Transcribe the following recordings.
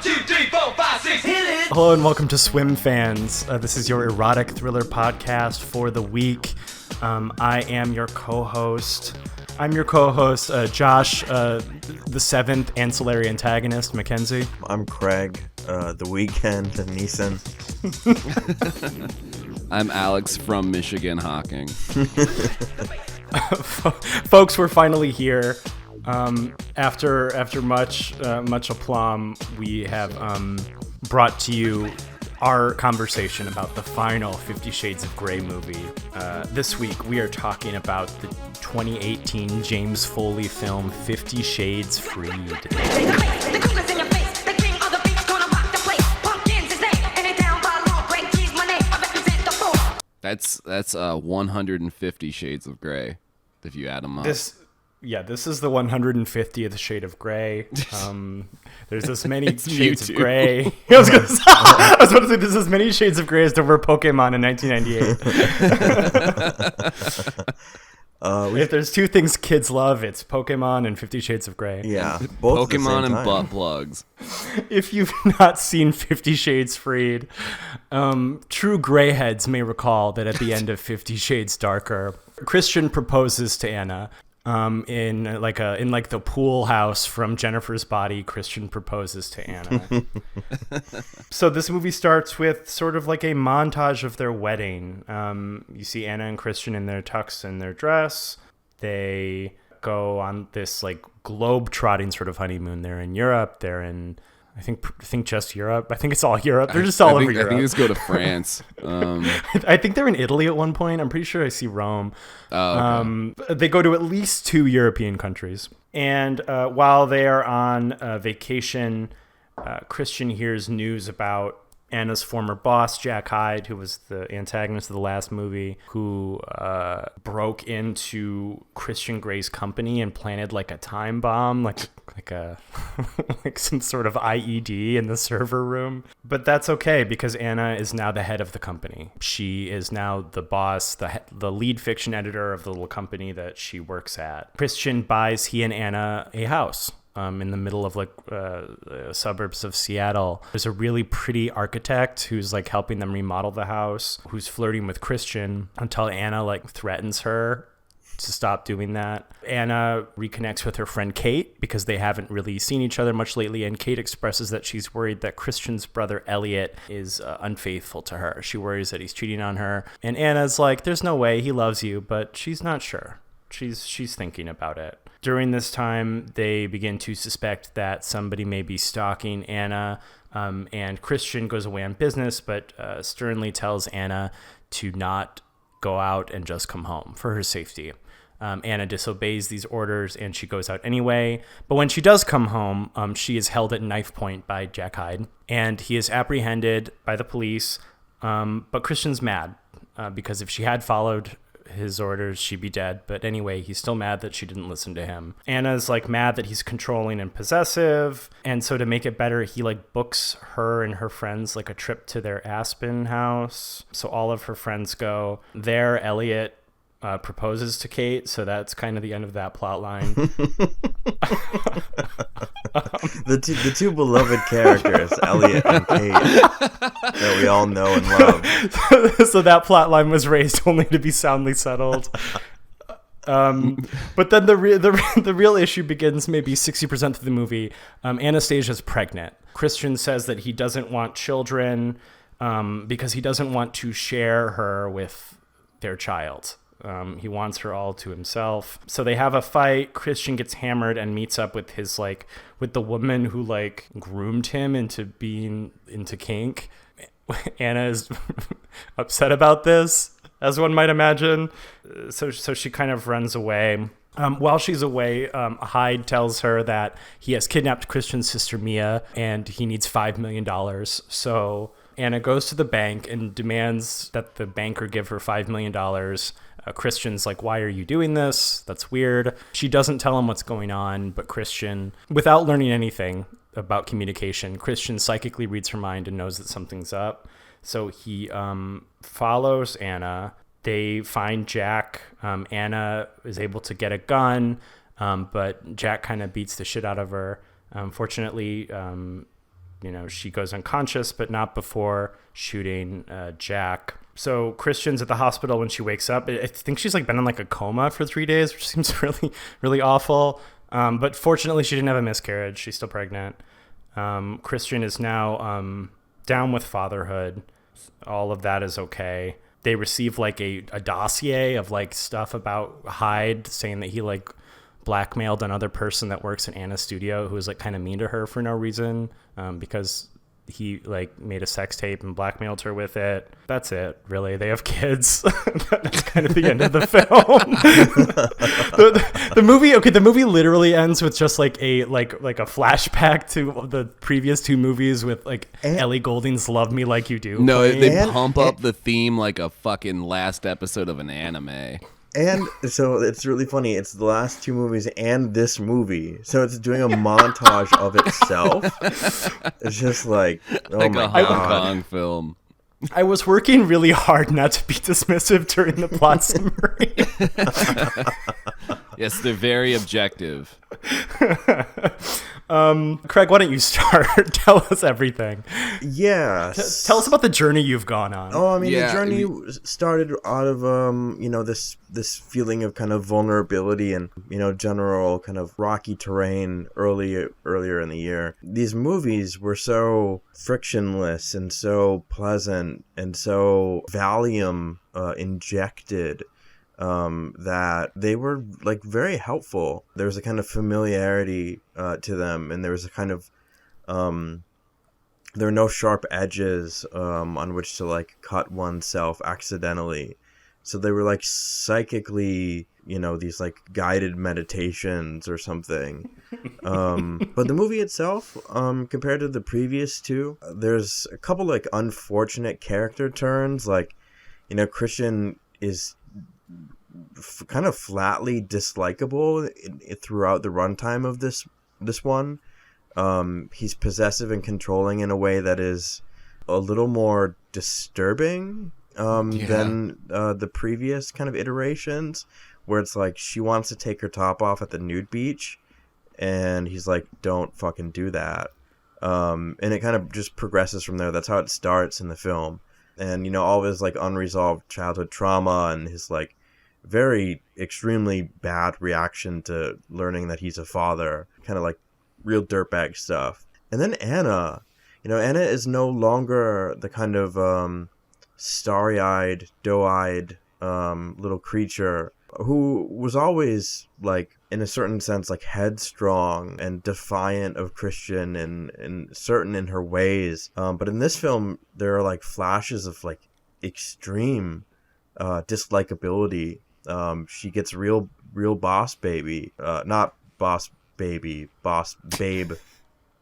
Hello and welcome to Swimfans. This is your erotic thriller podcast for the week. I am your co-host. I'm your co-host, Josh, the seventh ancillary antagonist, Mackenzie. I'm Craig, the weekend, Neeson. I'm Alex from Michigan Hawking. Folks, we're finally here. After much aplomb, we have brought to you our conversation about the final 50 Shades of Grey movie. This week, we are talking about the 2018 James Foley film 50 Shades Freed. That's 150 Shades of Grey, if you add them up. This is the 150th shade of gray. There's as many shades of gray. I was about to say there's as many shades of gray as there were Pokemon in 1998. If there's two things kids love, it's Pokemon and 50 Shades of Grey. Yeah, both Pokemon and time. butt plugs. If you've not seen 50 Shades Freed, true greyheads may recall that at the end of 50 Shades Darker, Christian proposes to Anna. In the pool house from Jennifer's Body, Christian proposes to Anna. So this movie starts with sort of like a montage of their wedding. You see Anna and Christian in their tux and their dress. They go on this like globe-trotting sort of honeymoon. They're in Europe. They're in I think just Europe. I think it's all Europe. They're just all over Europe. I think let's go to France. I think they're in Italy at one point. I'm pretty sure I see Rome. Oh, okay. They go to at least 2 European countries. And while they are on vacation, Christian hears news about Anna's former boss, Jack Hyde, who was the antagonist of the last movie, who broke into Christian Grey's company and planted like a time bomb, like some sort of IED in the server room. But that's okay because Anna is now the head of the company. She is now the boss, the lead fiction editor of the little company that she works at. Christian buys he and Anna a house. In the middle of suburbs of Seattle. There's a really pretty architect who's like helping them remodel the house, who's flirting with Christian until Anna threatens her to stop doing that. Anna reconnects with her friend Kate because they haven't really seen each other much lately, and Kate expresses that she's worried that Christian's brother Elliot is unfaithful to her. She worries that he's cheating on her, and Anna's like, there's no way, he loves you, but she's not sure. She's thinking about it. During this time, they begin to suspect that somebody may be stalking Anna, and Christian goes away on business, but sternly tells Anna to not go out and just come home for her safety. Anna disobeys these orders, and she goes out anyway. But when she does come home, she is held at knife point by Jack Hyde, and he is apprehended by the police. But Christian's mad because if she had followed his orders, she'd be dead. But anyway, he's still mad that she didn't listen to him. Anna's mad that he's controlling and possessive, and so to make it better, he books her and her friends a trip to their Aspen house. So all of her friends go there. Elliot proposes to Kate, so that's kind of the end of that plot line. The two beloved characters, Elliot and Kate, that we all know and love. So that plot line was raised only to be soundly settled. But then the real issue begins maybe 60% of the movie. Anastasia's pregnant. Christian says that he doesn't want children because he doesn't want to share her with their child. He wants her all to himself. So they have a fight. Christian gets hammered and meets up with with the woman who groomed him into being into kink. Anna is upset about this, as one might imagine. So she kind of runs away. While she's away, Hyde tells her that he has kidnapped Christian's sister Mia and he needs $5 million. So Anna goes to the bank and demands that the banker give her $5 million. Christian's like, why are you doing this? That's weird. She doesn't tell him what's going on, but Christian, without learning anything about communication, Christian psychically reads her mind and knows that something's up. So he follows Anna. They find Jack. Anna is able to get a gun, but Jack kind of beats the shit out of her. Fortunately, she goes unconscious, but not before shooting Jack. So Christian's at the hospital when she wakes up. I think she's like been in like a coma for 3 days, which seems really, really awful. But fortunately, she didn't have a miscarriage. She's still pregnant. Christian is now down with fatherhood. All of that is okay. They receive like a dossier of like stuff about Hyde, saying that he like blackmailed another person that works in Anna's studio who was like kind of mean to her for no reason, because he like made a sex tape and blackmailed her with it. That's it, really. They have kids. That's kind of the end of the film. The movie literally ends with just like a flashback to the previous two movies with like Ellie Goulding's "Love Me Like You Do." No, they pump up the theme like a fucking last episode of an anime. And so it's really funny. It's the last two movies and this movie. So it's doing a montage of itself. It's just like, oh like my a Hong God. Kong film. I was working really hard not to be dismissive during the plot summary. Yes, they're very objective. Craig, why don't you start? Tell us everything. Yeah. Tell us about the journey you've gone on. Oh, I mean, Yeah, the journey started out of this feeling of kind of vulnerability and general kind of rocky terrain earlier in the year. These movies were so frictionless and so pleasant and so Valium injected, that they were like very helpful. There was a kind of familiarity to them, and there was a kind of there were no sharp edges on which to like cut oneself accidentally. So they were like psychically, these like guided meditations or something. But the movie itself, compared to the previous two, there's a couple like unfortunate character turns. Like, Christian is kind of flatly dislikable throughout the runtime of this one. He's possessive and controlling in a way that is a little more disturbing than the previous kind of iterations, where it's like she wants to take her top off at the nude beach and he's like, don't fucking do that. And it kind of just progresses from there. That's how it starts in the film. And all of his like unresolved childhood trauma and his like very extremely bad reaction to learning that he's a father, kind of like real dirtbag stuff. And then Anna, Anna is no longer the kind of starry-eyed, doe-eyed little creature who was always like, in a certain sense, like headstrong and defiant of Christian and certain in her ways. But in this film, there are like flashes of like extreme dislikability. She gets real boss baby, not boss baby, boss babe,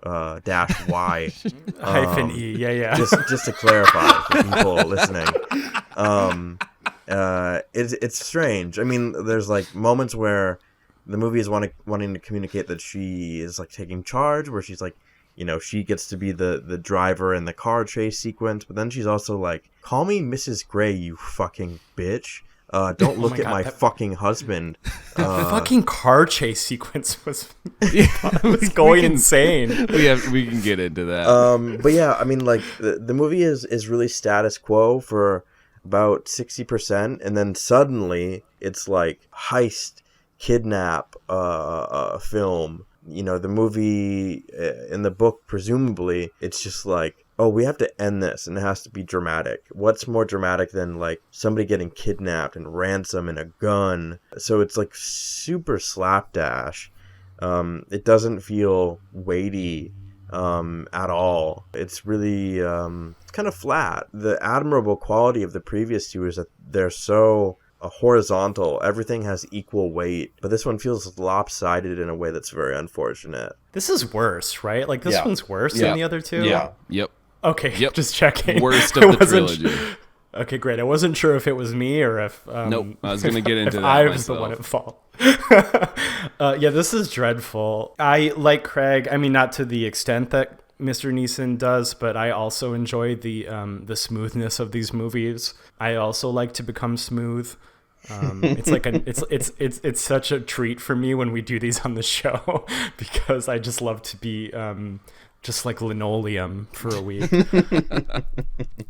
dash Y. Hyphen E, yeah. Just to clarify for people listening. It's strange. I mean, there's like moments where the movie is wanting to communicate that she is like taking charge, where she's like, she gets to be the driver in the car chase sequence, but then she's also like, call me Mrs. Gray, you fucking bitch. Don't look at my fucking husband. The fucking car chase sequence was going insane. We can get into that. But yeah, I mean, like the movie is really status quo for about 60%, and then suddenly it's like heist, kidnap, film. The movie in the book, presumably, it's just like, oh, we have to end this, and it has to be dramatic. What's more dramatic than like somebody getting kidnapped and ransom and a gun? So it's like super slapdash. It doesn't feel weighty at all. It's really kind of flat. The admirable quality of the previous two is that they're so horizontal. Everything has equal weight, but this one feels lopsided in a way that's very unfortunate. This is worse, right? Like this one's worse than the other two? Yeah. Yep. Okay, Yep. just checking. Worst of the trilogy. Okay, great. I wasn't sure if it was me or if... Nope, I was going to get into that I was myself. the one at fault. Yeah, this is dreadful. I like Craig. I mean, not to the extent that Mr. Neeson does, but I also enjoy the smoothness of these movies. I also like to become smooth. It's like it's such a treat for me when we do these on the show because I just love to be just like linoleum for a week.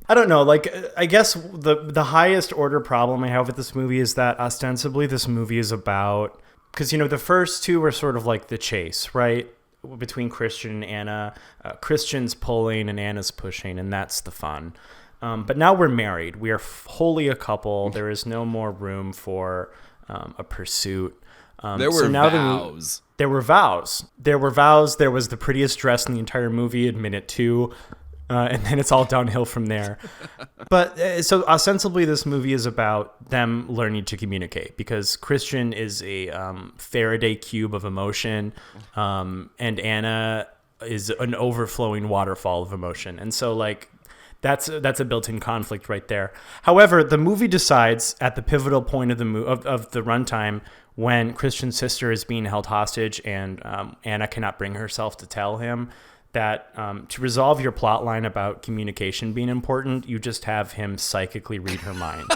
I don't know. Like, I guess the highest order problem I have with this movie is that ostensibly this movie is about, because, you know, the first two were sort of like the chase, right? Between Christian and Anna. Christian's pulling and Anna's pushing, and that's the fun. But now we're married. We are wholly a couple. There is no more room for a pursuit. There were vows. There were vows. There were vows. There was the prettiest dress in the entire movie at minute 2. And then it's all downhill from there. But so ostensibly this movie is about them learning to communicate, because Christian is a Faraday cube of emotion, and Anna is an overflowing waterfall of emotion. And so like that's a built-in conflict right there. However, the movie decides at the pivotal point of the of the runtime, when Christian's sister is being held hostage and Anna cannot bring herself to tell him, that to resolve your plot line about communication being important, you just have him psychically read her mind,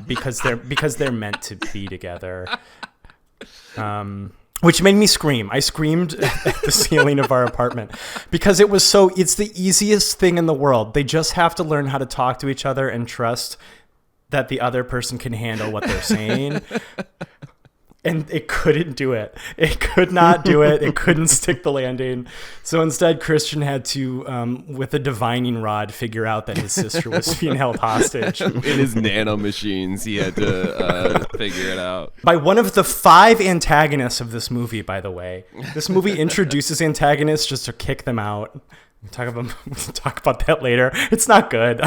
because they're meant to be together. Which made me scream. I screamed at the ceiling of our apartment, because it's the easiest thing in the world. They just have to learn how to talk to each other and trust that the other person can handle what they're saying. And it couldn't do it. It could not do it. It couldn't stick the landing. So instead, Christian had to, with a divining rod, figure out that his sister was being held hostage. In his nano machines, he had to figure it out. By one of the 5 antagonists of this movie, by the way. This movie introduces antagonists just to kick them out. We'll talk about that later. It's not good.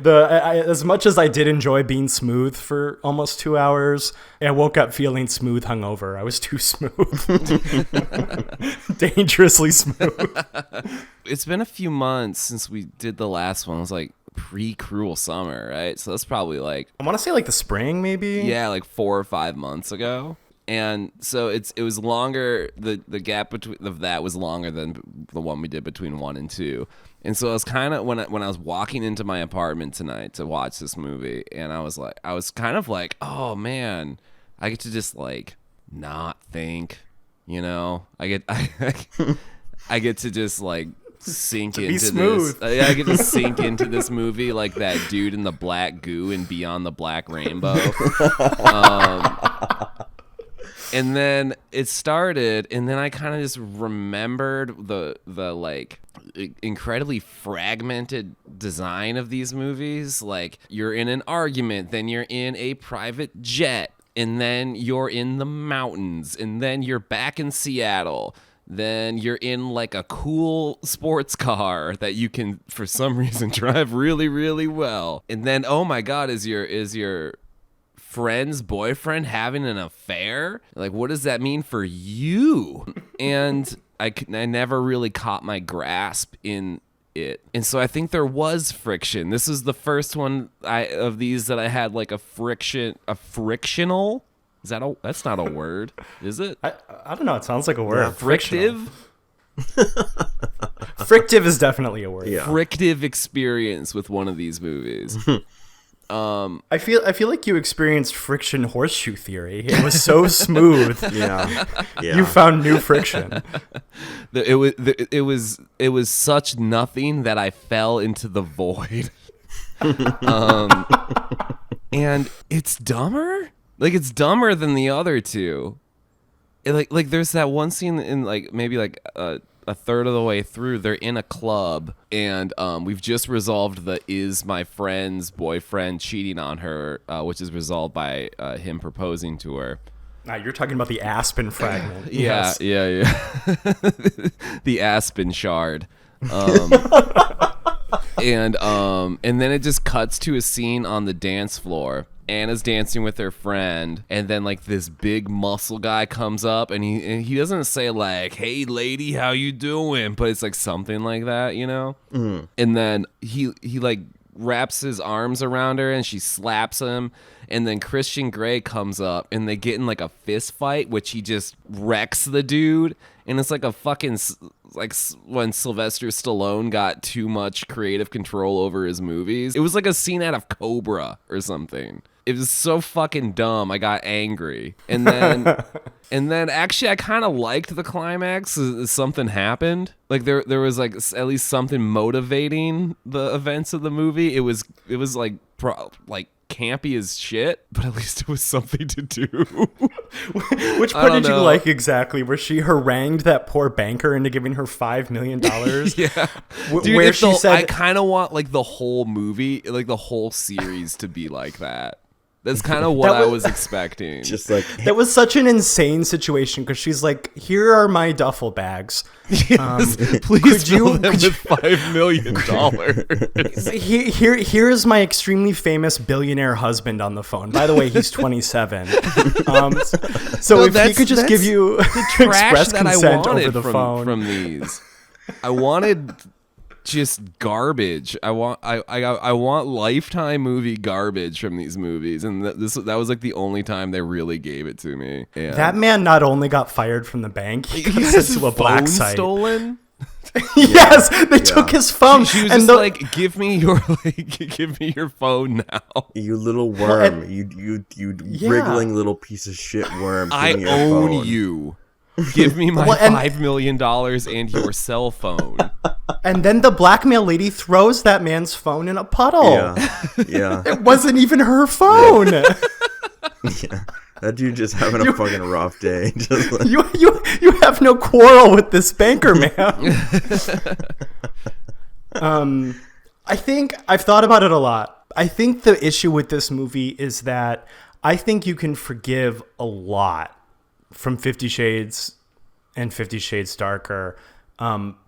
As much as I did enjoy being smooth for almost 2 hours, I woke up feeling smooth hungover. I was too smooth. Dangerously smooth. It's been a few months since we did the last one. It was like pre-Cruel Summer, right? So that's probably like, I want to say like the spring, maybe? Yeah, like 4 or 5 months ago. And so it was longer. The gap between of that was longer than the one we did between 1 and 2. And so I was kind of when I was walking into my apartment tonight to watch this movie, and I was kind of like, oh man, I get to just like not think, you know. I get to just like sink into smooth. This. I get to sink into this movie like that dude in the black goo and Beyond the Black Rainbow. And then it started, and then I kind of just remembered the like incredibly fragmented design of these movies. Like, you're in an argument, then you're in a private jet, and then you're in the mountains, and then you're back in Seattle. Then you're in like a cool sports car that you can, for some reason, drive really, really well. And then, oh my God, is your friend's boyfriend having an affair? Like, what does that mean for you? And I never really caught my grasp in it. And so I think there was friction. This is the first one of these that I had like a frictional. That's not a word, is it? I don't know. It sounds like a word. Yeah, frictive? Frictive is definitely a word. Yeah. Frictive experience with one of these movies. I feel like you experienced friction horseshoe theory. It was so smooth. Yeah. You found new friction. It was such nothing that I fell into the void. And it's dumber. Like, it's dumber than the other two. Like there's that one scene in like maybe like a third of the way through, they're in a club, and we've just resolved the is my friend's boyfriend cheating on her, which is resolved by him proposing to her. You're talking about the Aspen fragment. Yeah, Yes. yeah. The Aspen shard. And then it just cuts to a scene on the dance floor. Anna's dancing with her friend, and then like this big muscle guy comes up, and he doesn't say like, "Hey lady, how you doing?" But it's like something like that, you know. Mm. And then he like wraps his arms around her, and she slaps him. And then Christian Grey comes up, and they get in like a fist fight, which he just wrecks the dude. And it's like a fucking, like when Sylvester Stallone got too much creative control over his movies. It was like a scene out of Cobra or something. It was so fucking dumb. I got angry. And then actually I kind of liked the climax. Something happened. Like there was like at least something motivating the events of the movie. It was like campy as shit, but at least it was something to do. Which part did you like exactly? Where she harangued that poor banker into giving her $5 million? Yeah. Dude, where she said, I kind of want like the whole movie, like the whole series to be like that. That's kind of what I was expecting. Just like that was such an insane situation because she's like, "Here are my duffel bags. Yes, please fill them with $5 million. Here's my extremely famous billionaire husband on the phone. By the way, he's 27. So if he could just give you express consent over the phone from these, I wanted just garbage. I want Lifetime movie garbage from these movies, and that was like the only time they really gave it to me. And that man not only got fired from the bank, he got sent to a black site. Stolen. Yes, they took his phone. She was just like, "Give me your phone now." You little worm, you wriggling little piece of shit worm. I own you. Give me my $5 million and your cell phone. And then the blackmail lady throws that man's phone in a puddle. Yeah. It wasn't even her phone. Yeah. That dude just having a fucking rough day. Just like... you have no quarrel with this banker, man. I think I've thought about it a lot. I think the issue with this movie is that I think you can forgive a lot from 50 Shades and 50 Shades Darker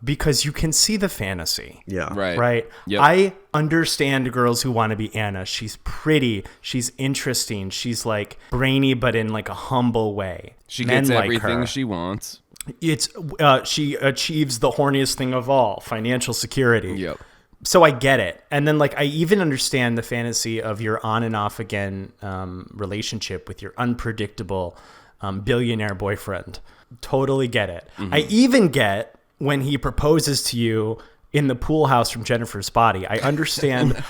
because you can see the fantasy. Yeah. Right? Yep. I understand girls who want to be Anna. She's pretty. She's interesting. She's like brainy, but in like a humble way. She Men gets like everything her. she wants. She achieves the horniest thing of all, financial security. Yep. So I get it. And then like I even understand the fantasy of your on and off again relationship with your unpredictable billionaire boyfriend. Totally get it. Mm-hmm. I even get when he proposes to you in the pool house from Jennifer's Body. I understand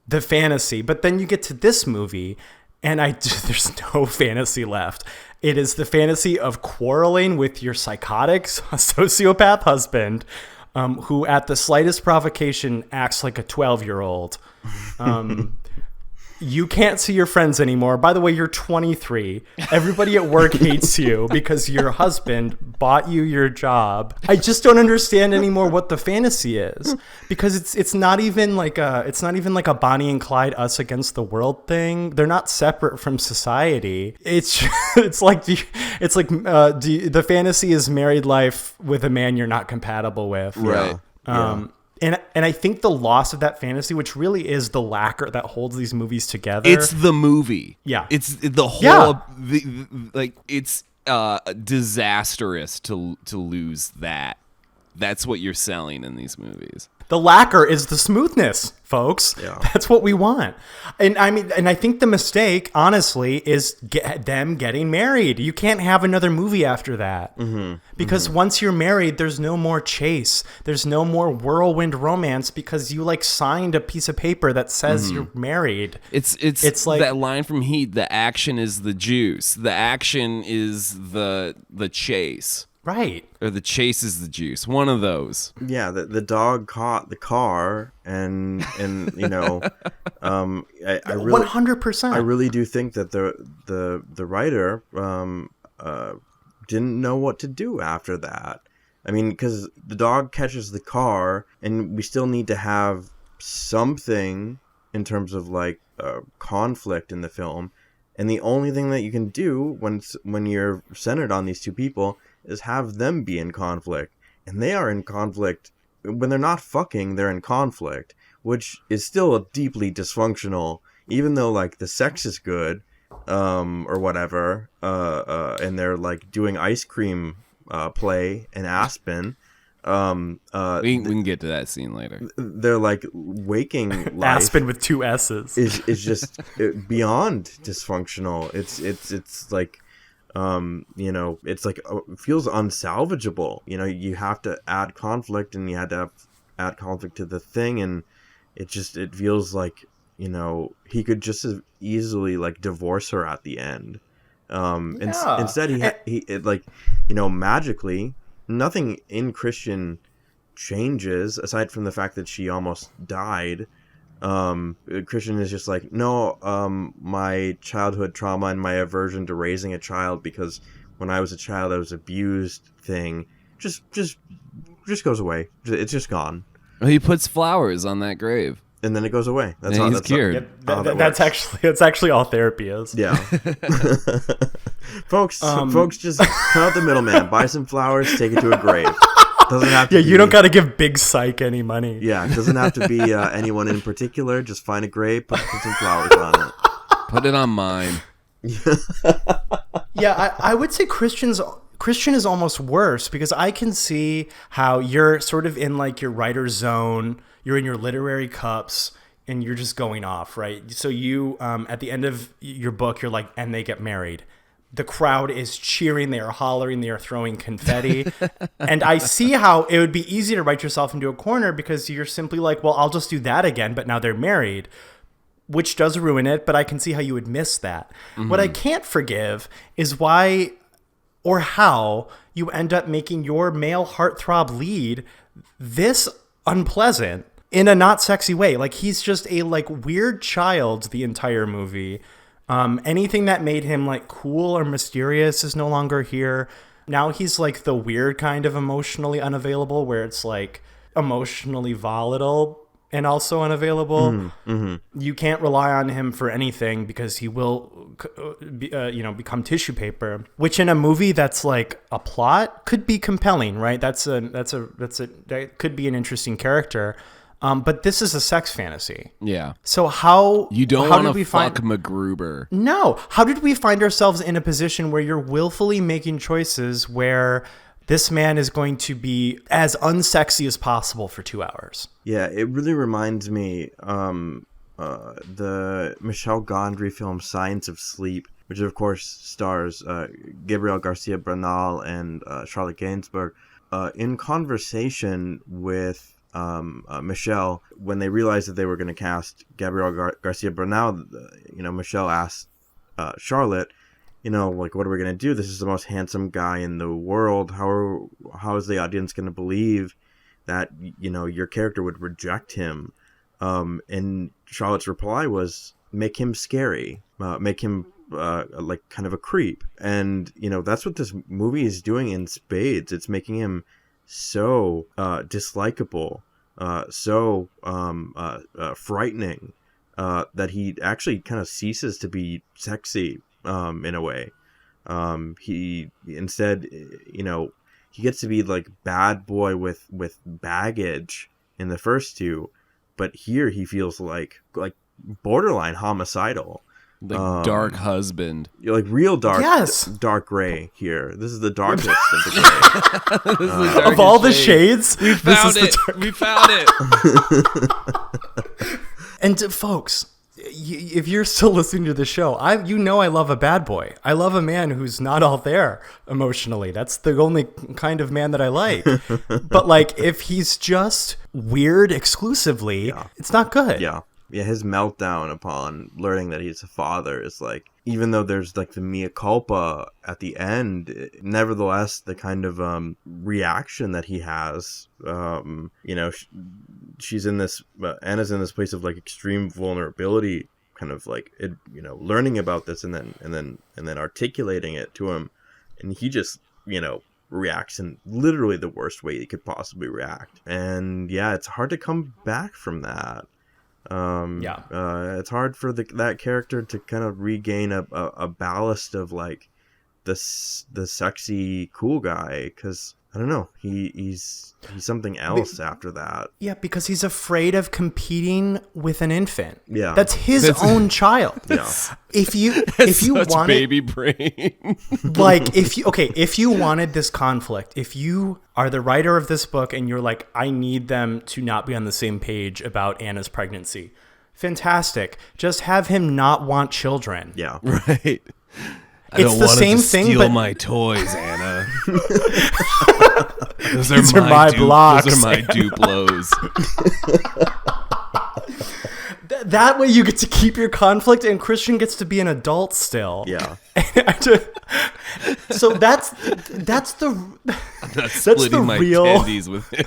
the fantasy, but then you get to this movie and there's no fantasy left. It is the fantasy of quarreling with your psychotic sociopath husband, who at the slightest provocation acts like a 12-year-old. You can't see your friends anymore. By the way, you're 23. Everybody at work hates you because your husband bought you your job. I just don't understand anymore what the fantasy is, because it's not even like a Bonnie and Clyde us against the world thing. They're not separate from society. It's the fantasy is married life with a man you're not compatible with. Right. And I think the loss of that fantasy, which really is the lacquer that holds these movies together. It's the movie. Yeah. It's the whole it's disastrous to lose that. That's what you're selling in these movies. The lacquer is the smoothness, folks. Yeah. That's what we want. And I think the mistake, honestly, is them getting married. You can't have another movie after that. Mm-hmm. Because once you're married, there's no more chase. There's no more whirlwind romance because you like signed a piece of paper that says you're married. It's like that line from Heat, the action is the juice. The action is the chase. Right. Or the chase is the juice. One of those. Yeah, the dog caught the car, and you know, I really 100%. I really do think that the writer didn't know what to do after that. I mean, because the dog catches the car, and we still need to have something in terms of like conflict in the film, and the only thing that you can do when you're centered on these two people is have them be in conflict. And they are in conflict. When they're not fucking, they're in conflict, which is still a deeply dysfunctional, even though like the sex is good, or whatever, and they're like doing ice cream play in Aspen. We can get to that scene later. They're like waking life. Aspen with 2 S's is just beyond dysfunctional. It's like, you know, it's like it feels unsalvageable. You know, you have to add conflict, and you had to add conflict to the thing, and it feels like, he could just as easily like divorce her at the end. Instead magically nothing in Christian changes aside from the fact that she almost died. Christian is just like, no, my childhood trauma and my aversion to raising a child because when I was a child I was abused thing just goes away. It's just gone. He puts flowers on that grave. And then it goes away. That's and all. He's cured. That's actually all therapy is. Yeah. Folks, just cut out the middleman. Buy some flowers. Take it to a grave. Doesn't have to. Yeah, you don't got to give Big Psych any money. Yeah, it doesn't have to be anyone in particular. Just find a grave, put some flowers on it. Put it on mine. Yeah, I would say Christian is almost worse because I can see how you're sort of in like your writer's zone. You're in your literary cups and you're just going off, right? So you, at the end of your book, you're like, and they get married. The crowd is cheering, they are hollering, they are throwing confetti. And I see how it would be easy to write yourself into a corner because you're simply like, well, I'll just do that again, but now they're married, which does ruin it, but I can see how you would miss that. Mm-hmm. What I can't forgive is why or how you end up making your male heartthrob lead this unpleasant in a not sexy way. Like he's just a like weird child the entire movie. Anything that made him like cool or mysterious is no longer here. Now he's like the weird kind of emotionally unavailable where it's like emotionally volatile and also unavailable. Mm-hmm. You can't rely on him for anything because he will, become tissue paper. Which in a movie that's like a plot could be compelling, right? That could be an interesting character. But this is a sex fantasy. Yeah. So how you don't want to fuck MacGruber? No. How did we find ourselves in a position where you're willfully making choices where this man is going to be as unsexy as possible for 2 hours? Yeah, it really reminds me the Michel Gondry film Science of Sleep, which of course stars Gabriel Garcia Bernal and Charlotte Gainsbourg, in conversation with Michelle, when they realized that they were going to cast Gabriel Garcia Bernal, Michelle asked Charlotte, like, what are we going to do? This is the most handsome guy in the world. How is the audience going to believe that, your character would reject him? And Charlotte's reply was, make him scary, make him like kind of a creep. And, that's what this movie is doing in spades. It's making him so dislikable, so frightening, that he actually kind of ceases to be sexy in a way. He instead, he gets to be like bad boy with baggage in the first two, but here he feels like borderline homocidal. Like dark husband. You're like real dark, yes. Dark gray here. This is the darkest of the gray. Of all the shades, we found it. We found it. And folks, if you're still listening to the show, I love a bad boy. I love a man who's not all there emotionally. That's the only kind of man that I like. But like, if he's just weird exclusively, it's not good. Yeah, his meltdown upon learning that he's a father is like, even though there's like the mea culpa at the end, nevertheless, the kind of reaction that he has, she's in this, Anna's in this place of like extreme vulnerability, kind of like, learning about this and then articulating it to him. And he just, reacts in literally the worst way he could possibly react. And yeah, it's hard to come back from that. It's hard for that character to kind of regain a ballast of like the sexy cool guy, because I don't know, he's something else after that. Yeah, because he's afraid of competing with an infant. Yeah, that's his own child. Yeah, if you wanted baby brain, like if you wanted this conflict, if you are the writer of this book and you're like, I need them to not be on the same page about Anna's pregnancy, fantastic. Just have him not want children. Yeah, right. It's the same thing, steal but my toys, Anna. These are my blocks. Those are my Duplos. that way you get to keep your conflict, and Christian gets to be an adult still. Yeah. So that's the I'm not splitting my real candies with him.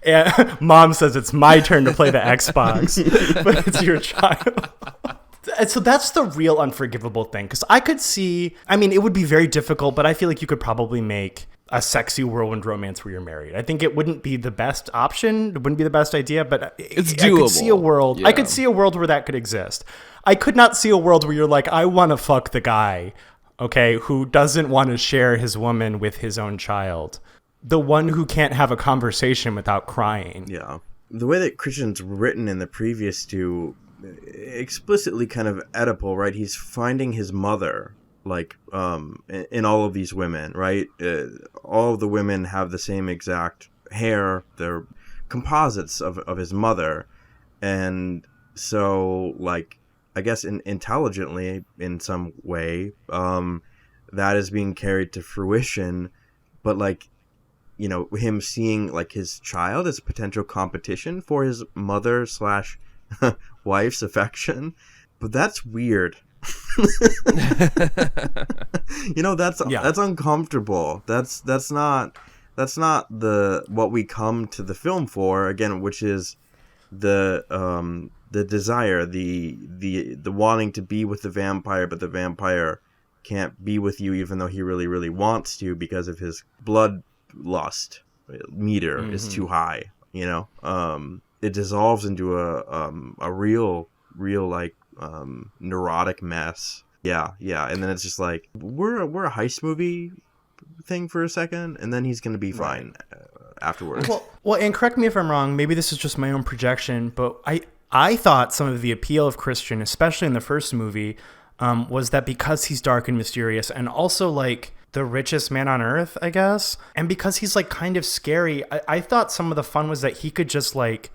And mom says it's my turn to play the Xbox, but it's your child. And so that's the real unforgivable thing. Because I could see, I mean, it would be very difficult, but I feel like you could probably make a sexy whirlwind romance where you're married. I think it wouldn't be the best option. It wouldn't be the best idea, but It's I doable. could see a world. Yeah. I could see a world where that could exist. I could not see a world where you're like, I want to fuck the guy, okay, who doesn't want to share his woman with his own child. The one who can't have a conversation without crying. Yeah. The way that Christian's written in the previous two, explicitly kind of Oedipal, right? He's finding his mother, like, in all of these women, right? All of the women have the same exact hair. They're composites of his mother. And so, like, I guess intelligently, in some way, that is being carried to fruition. But, like, you know, him seeing, like, his child as a potential competition for his mother / wife's affection. But that's weird. You know, that's uncomfortable. That's not the what we come to the film for, again, which is the desire, the wanting to be with the vampire, but the vampire can't be with you even though he really, really wants to because of his blood lust meter is too high, you know. It dissolves into a real like neurotic mess. Yeah, and then it's just like we're a heist movie thing for a second, and then he's gonna be fine afterwards. Well, and correct me if I'm wrong, maybe this is just my own projection, but I thought some of the appeal of Christian, especially in the first movie, was that because he's dark and mysterious and also like the richest man on earth, I guess, and because he's like kind of scary, I thought some of the fun was that he could just like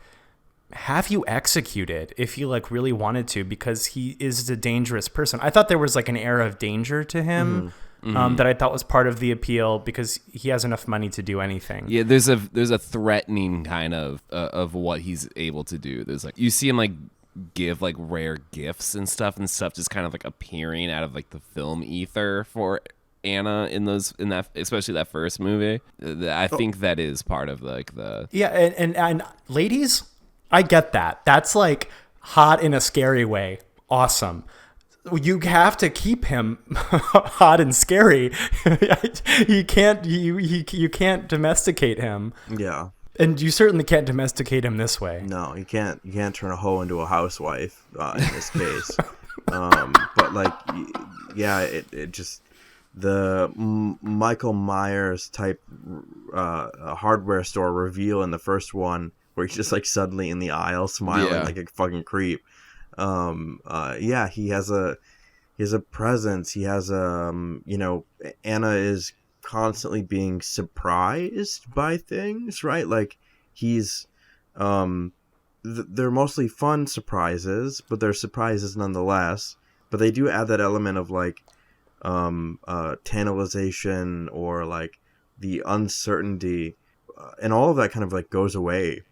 have you executed if he like really wanted to, because he is a dangerous person. I thought there was like an air of danger to him. That I thought was part of the appeal because he has enough money to do anything. Yeah, there's a threatening kind of what he's able to do. There's like, you see him like give like rare gifts and stuff just kind of like appearing out of like the film ether for Anna in that, especially that first movie. I think that is part of like the and ladies, I get that. That's like hot in a scary way. Awesome. You have to keep him hot and scary. You can't domesticate him. Yeah. And you certainly can't domesticate him this way. No, you can't turn a hoe into a housewife in this case. But like, yeah, it just the Michael Myers type hardware store reveal in the first one where he's just like suddenly in the aisle smiling like a fucking creep. Yeah, he has a presence. He has you know, Anna is constantly being surprised by things, right? Like he's they're mostly fun surprises, but they're surprises nonetheless. But they do add that element of like tantalization or like the uncertainty, and all of that kind of like goes away.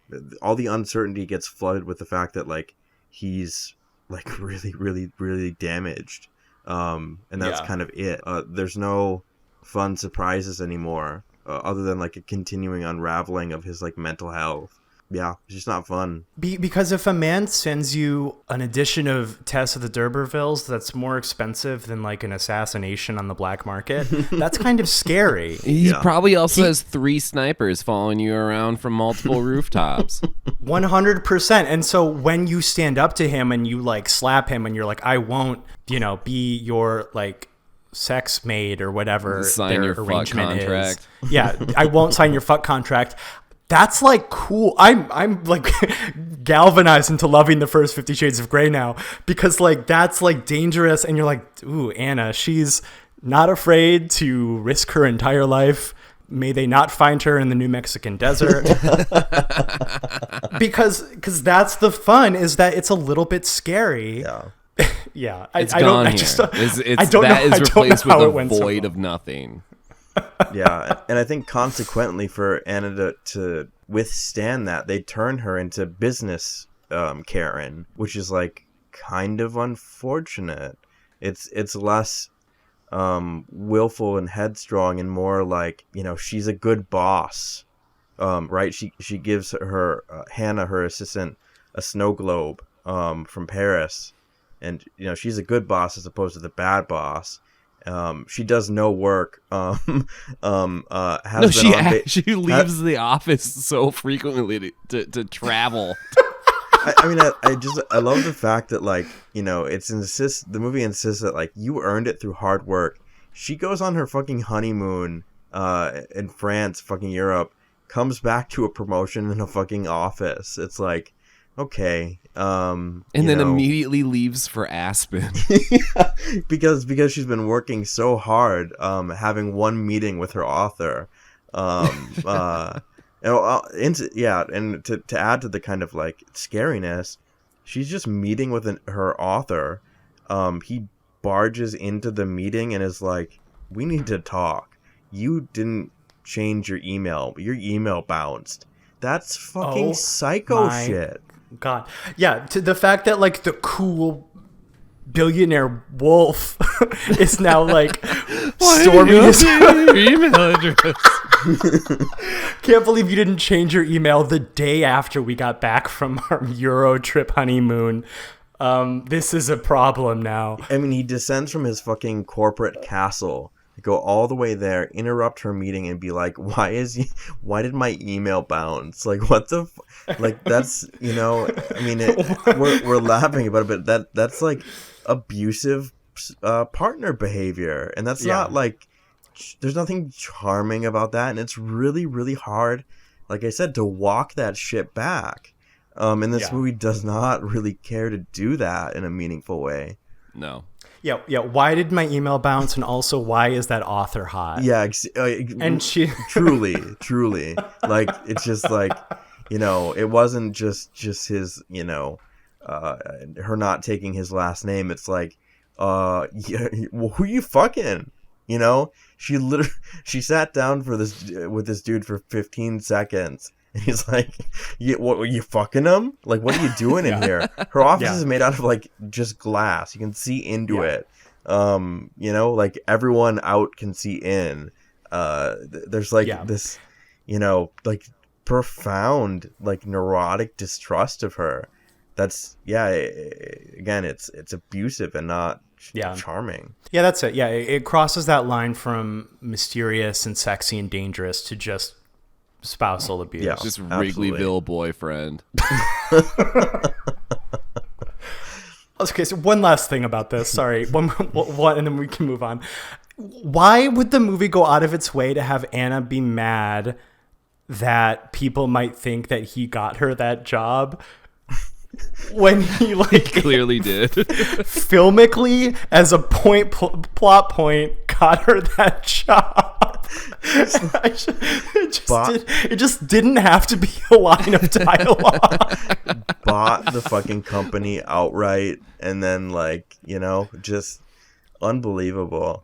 All the uncertainty gets flooded with the fact that like he's like really, really, really damaged. And that's kind of it. There's no fun surprises anymore, other than like a continuing unraveling of his like mental health. Yeah, it's just not fun. Because if a man sends you an edition of Tess of the D'Urbervilles that's more expensive than like an assassination on the black market, that's kind of scary. He probably also has 3 snipers following you around from multiple rooftops. 100%. And so when you stand up to him and you like slap him and you're like, I won't, you know, be your like sex maid or whatever sign your fuck contract. Yeah, I won't sign your fuck contract. That's like cool. I'm like galvanized into loving the first 50 Shades of Grey now, because like that's like dangerous, and you're like, ooh, Anna, she's not afraid to risk her entire life. May they not find her in the New Mexican desert. because that's the fun, is that it's a little bit scary. Yeah. Yeah. I don't know with a void of nothing. Yeah, and I think consequently for Anna to withstand that, they turn her into business Karen, which is like kind of unfortunate. It's less willful and headstrong and more like, you know, she's a good boss. Right? She gives her Hannah, her assistant, a snow globe from Paris, and you know she's a good boss as opposed to the bad boss. She does no work. She leaves the office so frequently to travel. I mean, I love the fact that, like, you know, the movie insists that, like, you earned it through hard work. She goes on her fucking honeymoon in France, fucking Europe, comes back to a promotion in a fucking office. It's like, okay, and then immediately leaves for Aspen. because she's been working so hard, having one meeting with her author, and to add to the kind of like scariness, she's just meeting with her author. He barges into the meeting and is like, "We need to talk. You didn't change your email. Your email bounced." That's fucking psycho shit. God. Yeah, to the fact that like the cool billionaire wolf is now like storming his email address. Can't believe you didn't change your email the day after we got back from our Euro trip honeymoon. This is a problem now. I mean, he descends from his fucking corporate castle, go all the way there, interrupt her meeting, and be like, why did my email bounce? Like, what the like, that's, you know, I mean, we're laughing about it, but that's like abusive partner behavior, and that's not like, there's nothing charming about that, and it's really, really hard, like I said, to walk that shit back. And this movie does not really care to do that in a meaningful way. No. Yeah. Why did my email bounce? And also, why is that author hot? Yeah. And she truly. Like, it's just like, you know, it wasn't just his, you know, her not taking his last name. It's like, yeah, who you fucking? You know, she sat down with this dude for 15 seconds. And he's like, what, were you fucking him? Like, what are you doing in here? Her office is made out of, like, just glass. You can see into it. You know, like, everyone out can see in. There's, like, this, you know, like, profound, like, neurotic distrust of her. That's, again, it's abusive and not charming. Yeah, that's it. Yeah, it crosses that line from mysterious and sexy and dangerous to just spousal abuse. Yeah, just Wrigleyville boyfriend. Okay, so one last thing about this. Sorry, one, and then we can move on. Why would the movie go out of its way to have Anna be mad that people might think that he got her that job when he like clearly did filmically as a plot point got her that job? It just didn't have to be a line of dialogue. Bought the fucking company outright, and then, like, you know, just unbelievable.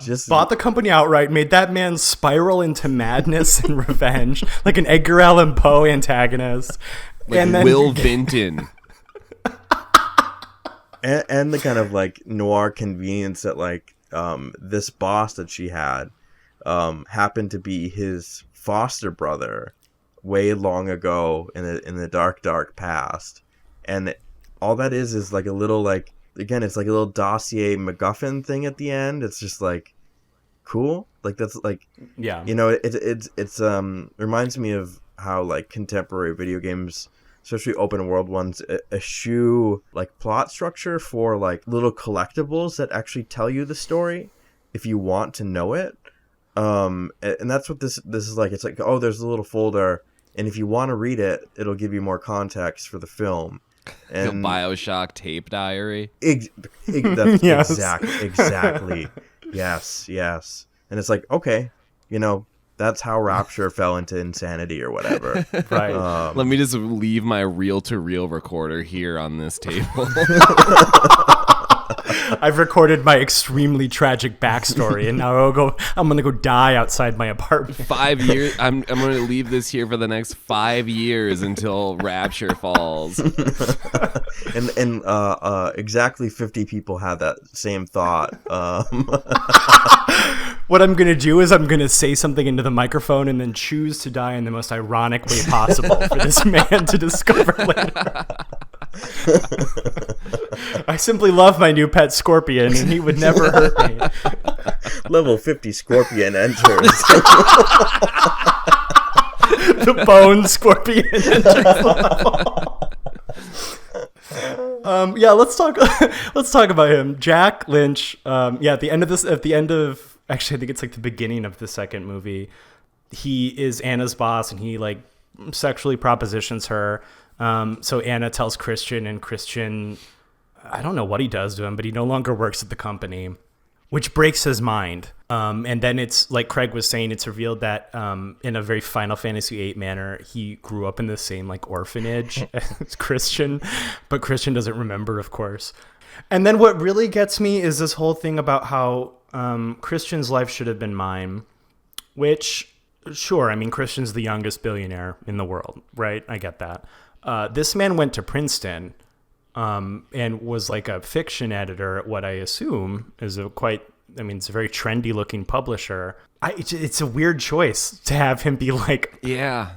Just bought the company outright, made that man spiral into madness and revenge like an Edgar Allan Poe antagonist. Like, and then Will Vinton. and the kind of like noir convenience that, like, this boss that she had happened to be his foster brother way long ago in the dark past, and all that is like a little, like, again, it's like a little dossier MacGuffin thing at the end. It's just like cool, like, that's like, you know, it's reminds me of how, like, contemporary video games, especially open world ones, eschew like plot structure for like little collectibles that actually tell you the story if you want to know it. And that's what this is like. It's like, oh, there's a little folder, and if you want to read it, it'll give you more context for the film. And the BioShock tape diary. That's Yes. exactly. Yes. And it's like, okay, you know, that's how Rapture fell into insanity or whatever. Right. Let me just leave my reel-to-reel recorder here on this table. I've recorded my extremely tragic backstory, and now I'm gonna go die outside my apartment. 5 years. I'm going to leave this here for the next 5 years until Rapture falls. And exactly 50 people had that same thought. What I'm gonna do is I'm gonna say something into the microphone and then choose to die in the most ironic way possible for this man to discover later. I simply love my new pet scorpion, and he would never hurt me. Level 50 scorpion enters. The bone scorpion enters level. Yeah, let's talk about him. Jack Lynch. At the end of actually, I think it's like the beginning of the second movie, he is Anna's boss, and he like sexually propositions her. So Anna tells Christian, and Christian, I don't know what he does to him, but he no longer works at the company, which breaks his mind. And then it's like Craig was saying, it's revealed that in a very Final Fantasy VIII manner, he grew up in the same like orphanage as Christian, but Christian doesn't remember, of course. And then what really gets me is this whole thing about how Christian's life should have been mine, which, sure, I mean, Christian's the youngest billionaire in the world, right? I get that. This man went to Princeton and was like a fiction editor at what I assume is it's a very trendy looking publisher. It's a weird choice to have him be like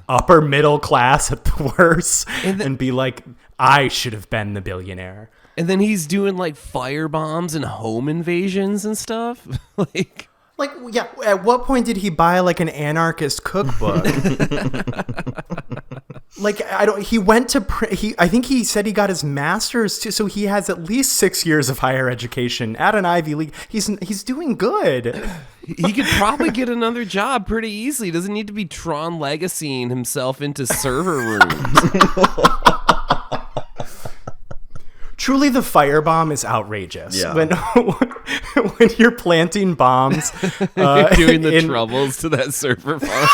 upper middle class at the worst and be like, I should have been the billionaire. And then he's doing like fire bombs and home invasions and stuff. At what point did he buy like an anarchist cookbook? He went to, I think he said he got his master's too. So he has at least 6 years of higher education at an Ivy League. He's doing good. He could probably get another job pretty easily. He doesn't need to be Tron Legacying himself into server rooms. Truly, the firebomb is outrageous. Yeah. When you're planting bombs, you're doing the troubles to that server farm.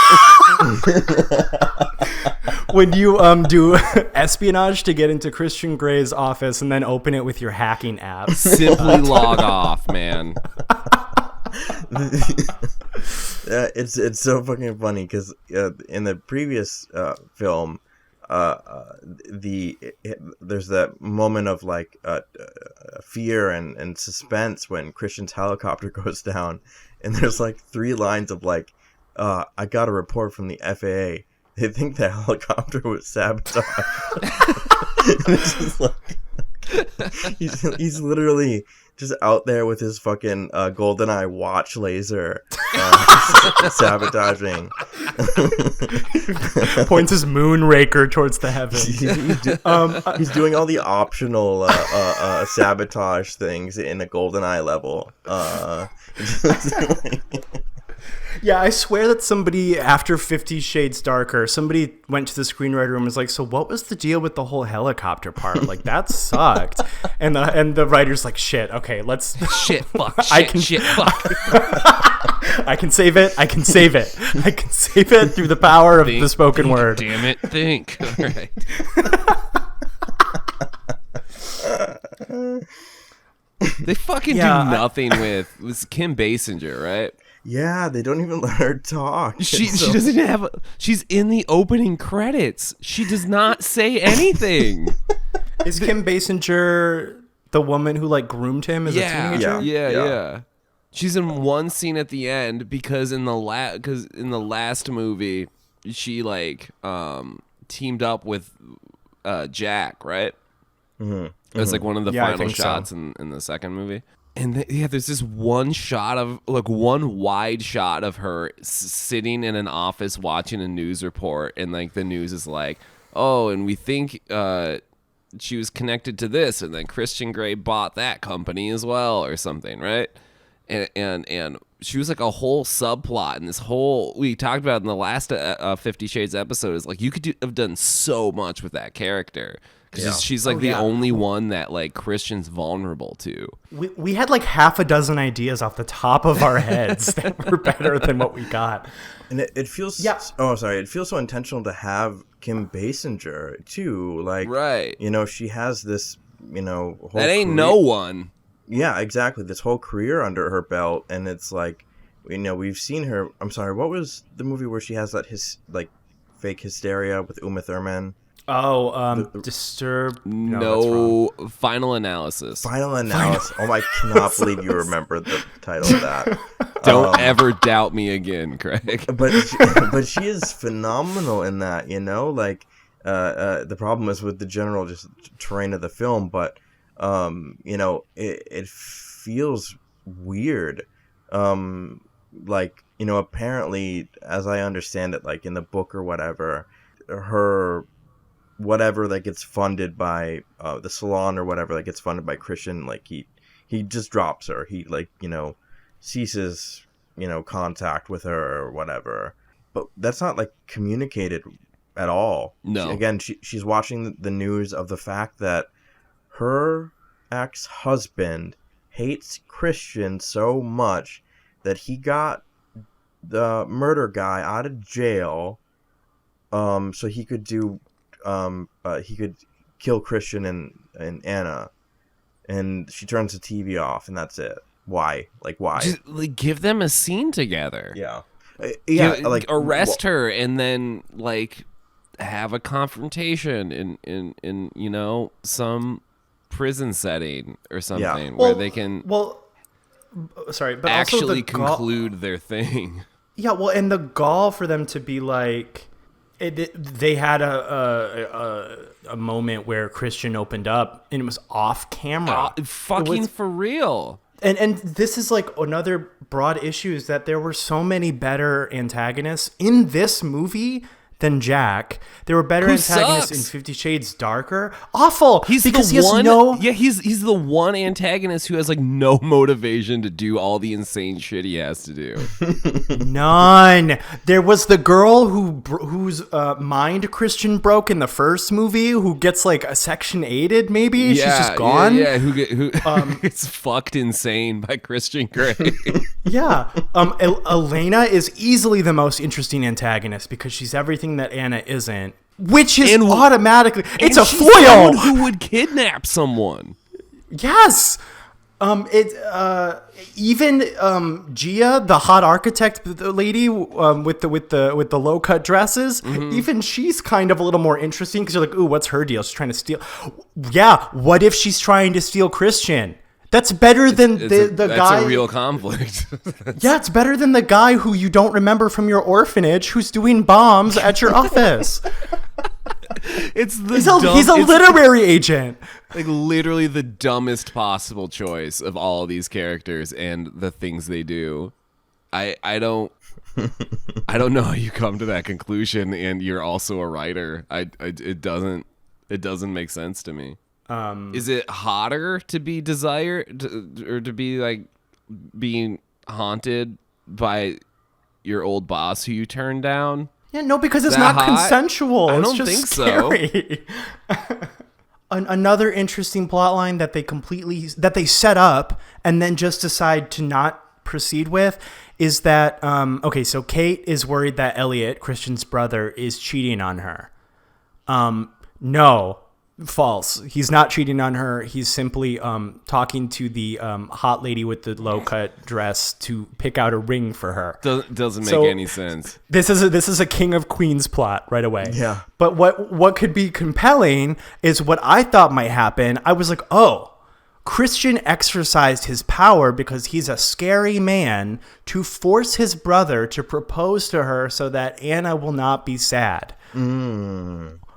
When you do espionage to get into Christian Grey's office and then open it with your hacking app, simply log off, man. It's so fucking funny because in the previous film. There's that moment of like fear and suspense when Christian's helicopter goes down, and there's like 3 lines of like, I got a report from the FAA. They think the helicopter was sabotaged. It's just like he's literally just out there with his fucking GoldenEye watch laser sabotaging. Points his moonraker towards the heavens. He's doing all the optional sabotage things in a GoldenEye level. Yeah, I swear that somebody, after 50 Shades Darker, somebody went to the screenwriter room and was like, so what was the deal with the whole helicopter part? Like, that sucked. And the writer's like, shit, okay, let's... Shit, fuck, shit, fuck. I can save it. I can save it through the power of the spoken word. Damn it, think. All right. They fucking do nothing with Kim Basinger, right? Yeah, they don't even let her talk. She doesn't have. She's in the opening credits. She does not say anything. Is Kim Basinger the woman who like groomed him as a teenager? Yeah. She's in one scene at the end because in the last movie she like teamed up with Jack, right? Mm-hmm. It's like one of the final shots in the second movie. And there's this one shot of like one wide shot of her sitting in an office watching a news report, and like the news is like, oh, and we think she was connected to this, and then Christian Grey bought that company as well, or something, right? And she was like a whole subplot, and this whole we talked about in the last 50 Shades episode is like you could have done so much with that character. Because she's like the only one that like Christian's vulnerable to. We had like half a dozen ideas off the top of our heads that were better than what we got. And it feels it feels so intentional to have Kim Basinger too. Like, right. You know, she has this, you know, whole that ain't career. no one. Yeah, exactly. This whole career under her belt, and it's like, we've seen her. I'm sorry, what was the movie where she has that fake hysteria with Uma Thurman? Oh, The Disturb. No, that's wrong. No, Final Analysis. Final Analysis. Oh, I cannot believe you remember the title of that. Don't ever doubt me again, Craig. But she is phenomenal in that. Like the problem is with the general just terrain of the film, but it feels weird. Apparently, as I understand it, like in the book or whatever, her whatever that gets funded by the salon or whatever that gets funded by Christian, like he just drops her. He ceases contact with her or whatever. But that's not like communicated at all. No. She's watching the news of the fact that her ex-husband hates Christian so much that he got the murder guy out of jail so he could kill Christian and Anna, and she turns the TV off, and that's it. Why? Just, give them a scene together. Yeah. Arrest her and then have a confrontation in some prison setting or something where they can sorry, but actually also conclude their thing. Yeah, well, and the gall for them to be like, they had a moment where Christian opened up and it was off camera. For real. And this is like another broad issue, is that there were so many better antagonists in this movie than Jack. There were better antagonists in 50 Shades Darker. Awful. He's the one antagonist who has no motivation to do all the insane shit he has to do. None. There was the girl whose mind Christian broke in the first movie, who gets a Section 8'd maybe. Yeah, she's just gone. Yeah, who gets fucked insane by Christian Grey. Yeah. Elena is easily the most interesting antagonist because she's everything that Anna isn't, which is automatically it's a foil. Someone who would kidnap someone. Yes. Even Gia, the hot architect lady with the low cut dresses, even she's kind of a little more interesting because you're like, ooh, what's her deal? She's trying to steal. Yeah. What if she's trying to steal Christian? That's better than the guy. That's a real conflict. Yeah, it's better than the guy who you don't remember from your orphanage who's doing bombs at your office. He's a literary agent. Literally the dumbest possible choice of all of these characters and the things they do. I don't know how you come to that conclusion, and you're also a writer. It doesn't make sense to me. Is it hotter to be desired or to be being haunted by your old boss who you turned down? Yeah, no, because it's not consensual. I it's don't just think scary. So. Another interesting plot line that they set up and then just decide to not proceed with is that so Kate is worried that Elliot, Christian's brother, is cheating on her. No. False. He's not cheating on her. He's simply talking to the hot lady with the low cut dress to pick out a ring for her. Doesn't make any sense. This is a King of Queens plot right away. Yeah. But what could be compelling is what I thought might happen. I was like, oh, Christian exercised his power because he's a scary man to force his brother to propose to her so that Anna will not be sad.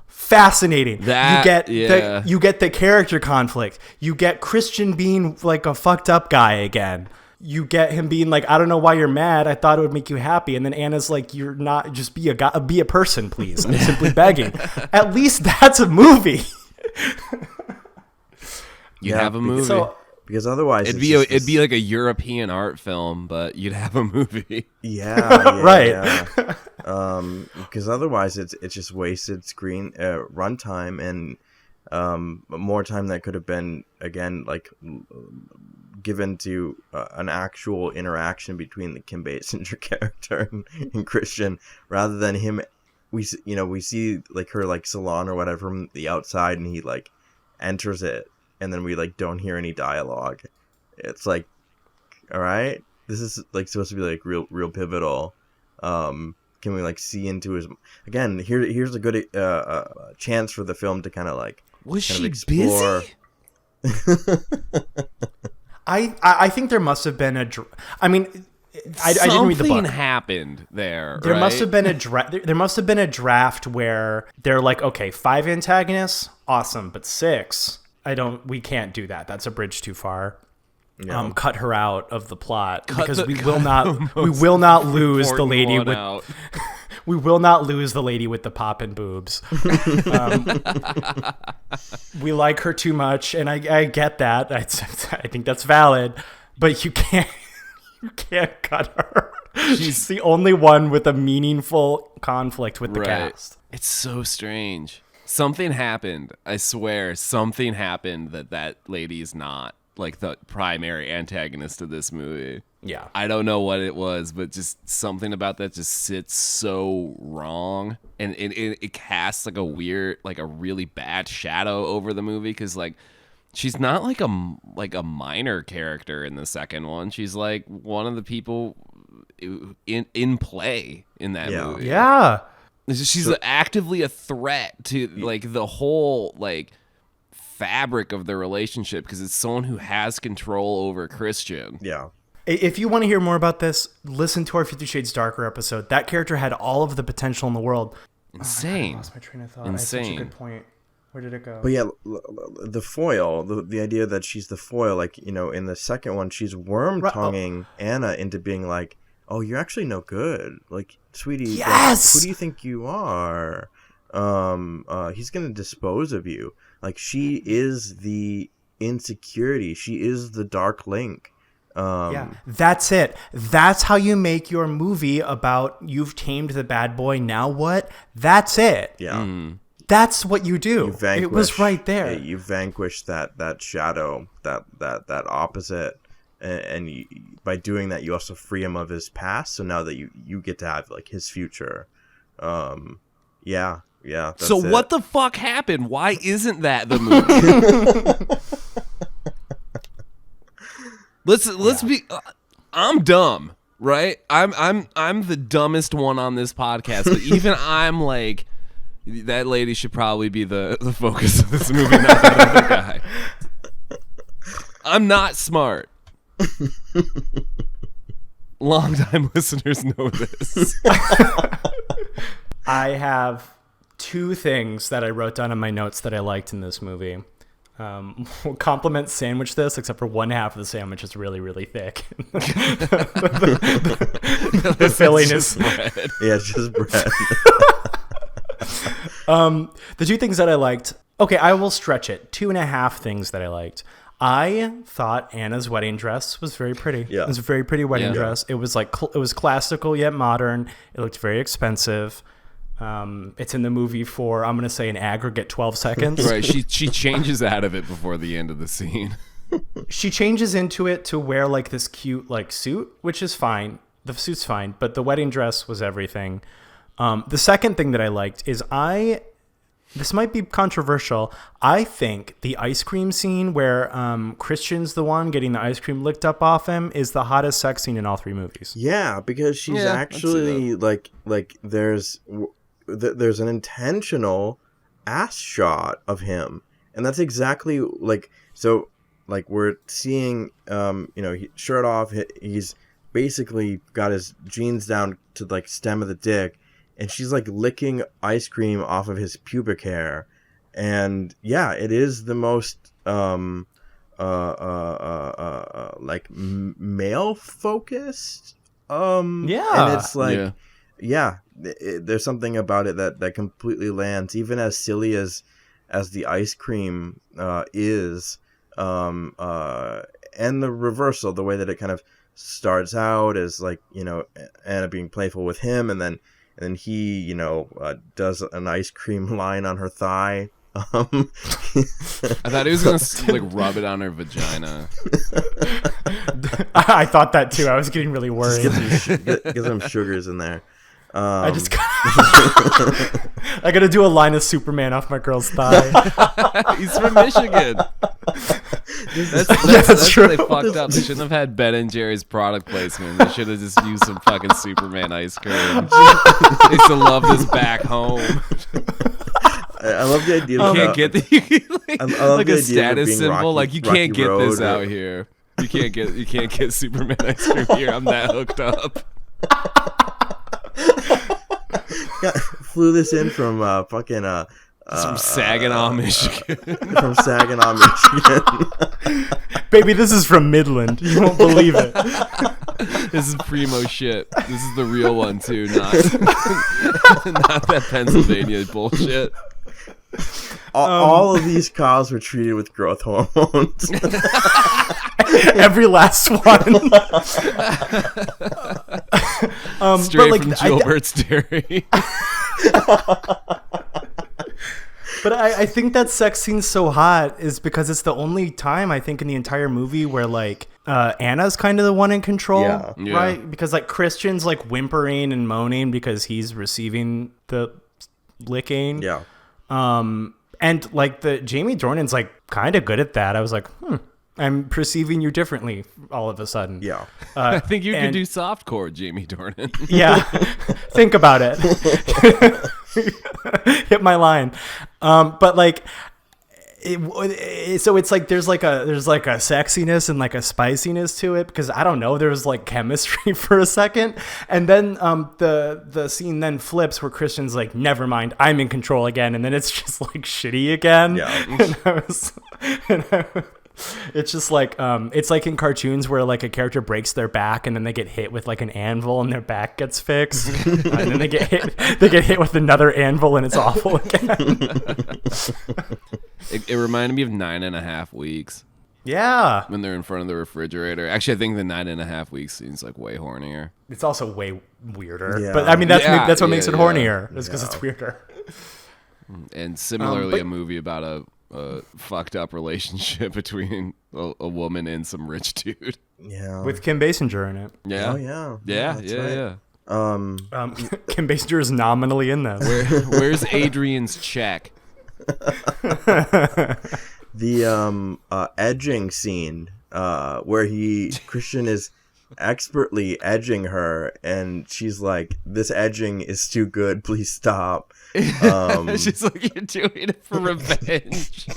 Fascinating. You get the character conflict. You get Christian being a fucked up guy again. You get him being I don't know why you're mad. I thought it would make you happy. And then Anna's you're not. Just be a guy. Be a person, please. I'm simply begging. At least that's a movie. You'd have a movie. Because otherwise it'd be like a European art film, but you'd have a movie. Yeah, right. Yeah. Because otherwise it's just wasted screen runtime and more time that could have been again given to an actual interaction between the Kim Basinger character and Christian, rather than him. We see her salon or whatever from the outside, and he enters it. And then we don't hear any dialogue. It's like, all right, this is like supposed to be like real pivotal. Can we like see into his again? Here's a good chance for the film to kind of like explore. Busy? I think there must have been I mean, I didn't read the book. Something happened there. There right? must have been there must have been a draft where they're like, okay, 5 antagonists, awesome, but 6, we can't do that. That's a bridge too far. Yeah. Cut her out of the plot because we will not lose the lady with out. we will not lose the lady with the poppin' boobs. We like her too much, and I get that. I think that's valid, but you can't cut her. She's the only one with a meaningful conflict with the cast. It's so strange. Something happened. I swear, something happened that lady is not like the primary antagonist of this movie. Yeah. I don't know what it was, but just something about that just sits so wrong. And it casts like a weird, like a really bad shadow over the movie because like she's not like a minor character in the second one. She's like one of the people in play in that movie. Yeah. She's actively a threat to like the whole like fabric of the relationship because it's someone who has control over Christian. Yeah. If you want to hear more about this, listen to our 50 Shades Darker episode. That character had all of the potential in the world. Insane. Oh, I lost my train of thought. Insane. I had such a good point. Where did it go? But yeah, the foil, the idea that she's the foil, like, you know, in the second one, she's worm-tonguing Anna into being like, oh, you're actually no good. Like, sweetie, yes! Like, who do you think you are? He's going to dispose of you. Like, she is the insecurity. She is the dark link. Yeah, that's it. That's how you make your movie about you've tamed the bad boy. Now what? That's it. Yeah. That's what you do. Vanquish, it was right there. You vanquish that shadow, that opposite, and by doing that, you also free him of his past. So now that you get to have like his future. Yeah. That's so it. what the fuck happened? Why isn't that the movie? Let's be. I'm dumb, right? I'm the dumbest one on this podcast, but even I'm like, that lady should probably be the focus of this movie, not that other guy. I'm not smart. Longtime listeners know this. I have 2 things that I wrote down in my notes that I liked in this movie. We'll compliment sandwich this, except for one half of the sandwich is really, really thick. the filling is bread. Yeah, it's just bread. The 2 things that I liked. Okay, I will stretch it. 2.5 things that I liked. I thought Anna's wedding dress was very pretty. Yeah. It was a very pretty wedding dress. It was like it was classical yet modern. It looked very expensive. It's in the movie for, I'm going to say, an aggregate 12 seconds. Right. She changes out of it before the end of the scene. She changes into it to wear like this cute like suit, which is fine. The suit's fine, but the wedding dress was everything. The second thing that I liked is this might be controversial. I think the ice cream scene where Christian's the one getting the ice cream licked up off him is the hottest sex scene in all 3 movies. Yeah, because she's actually like there's an intentional ass shot of him, and that's exactly like so. Like we're seeing, shirt off. He's basically got his jeans down to like stem of the dick. And she's like licking ice cream off of his pubic hair, and yeah, it is the most like male focused. And it's like there's something about it that completely lands, even as silly as the ice cream is, and the reversal, the way that it kind of starts out as like Anna being playful with him, and then he, does an ice cream line on her thigh. I thought he was going to like rub it on her vagina. I thought that too. I was getting really worried. Get some sugars in there. I got to do a line of Superman off my girl's thigh. He's from Michigan. That's true. They fucked up. They shouldn't have had Ben and Jerry's product placement. They should have just used some fucking Superman ice cream. I used to love this back home. I love the idea. You can't get like the a idea of status being symbol. Rocky- Like you Rocky can't get Road this out here. You can't get Superman ice cream here. I'm that hooked up. Yeah, flew this in from fucking From Saginaw, Michigan. from Saginaw, Michigan. Baby, this is from Midland. You won't believe it. This is primo shit. This is the real one too, not not that Pennsylvania bullshit. All of these cows were treated with growth hormones. Every last one. Straight but, from Gilbert's Dairy. But I think that sex scene's so hot is because it's the only time I think in the entire movie where like Anna's kind of the one in control, Yeah. right? Because like Christian's like whimpering and moaning because he's receiving the licking. Yeah. And like the Jamie Dornan's like kind of good at that. I was like, I'm perceiving you differently all of a sudden. Yeah. I think you could do softcore, Jamie Dornan. Yeah. Think about it. Hit my line. But like, so it's like there's like a sexiness and like a spiciness to it because I don't know, there's like chemistry for a second, and then the scene then flips where Christian's like, never mind, I'm in control again, and then it's just like shitty again. Yeah. It's just like it's like in cartoons where like a character breaks their back and then they get hit with like an anvil and their back gets fixed, and then they get hit with another anvil and it's awful again. It reminded me of 9.5 Weeks. Yeah, When they're in front of the refrigerator. Actually, I think the 9.5 Weeks scene's like way hornier. it's also way weirder. Yeah. But I mean that's what makes it Yeah. hornier. Is because it's weirder. And similarly, but- a movie about a fucked up relationship between a woman and some rich dude. Yeah. With Kim Basinger in it. Yeah. Oh yeah. Yeah, That's yeah, right. yeah. Kim Basinger is nominally in this. Where's Adrian's check? The edging scene where Christian is expertly edging her and she's like, this edging is too good, please stop. She's like, you're doing it for revenge.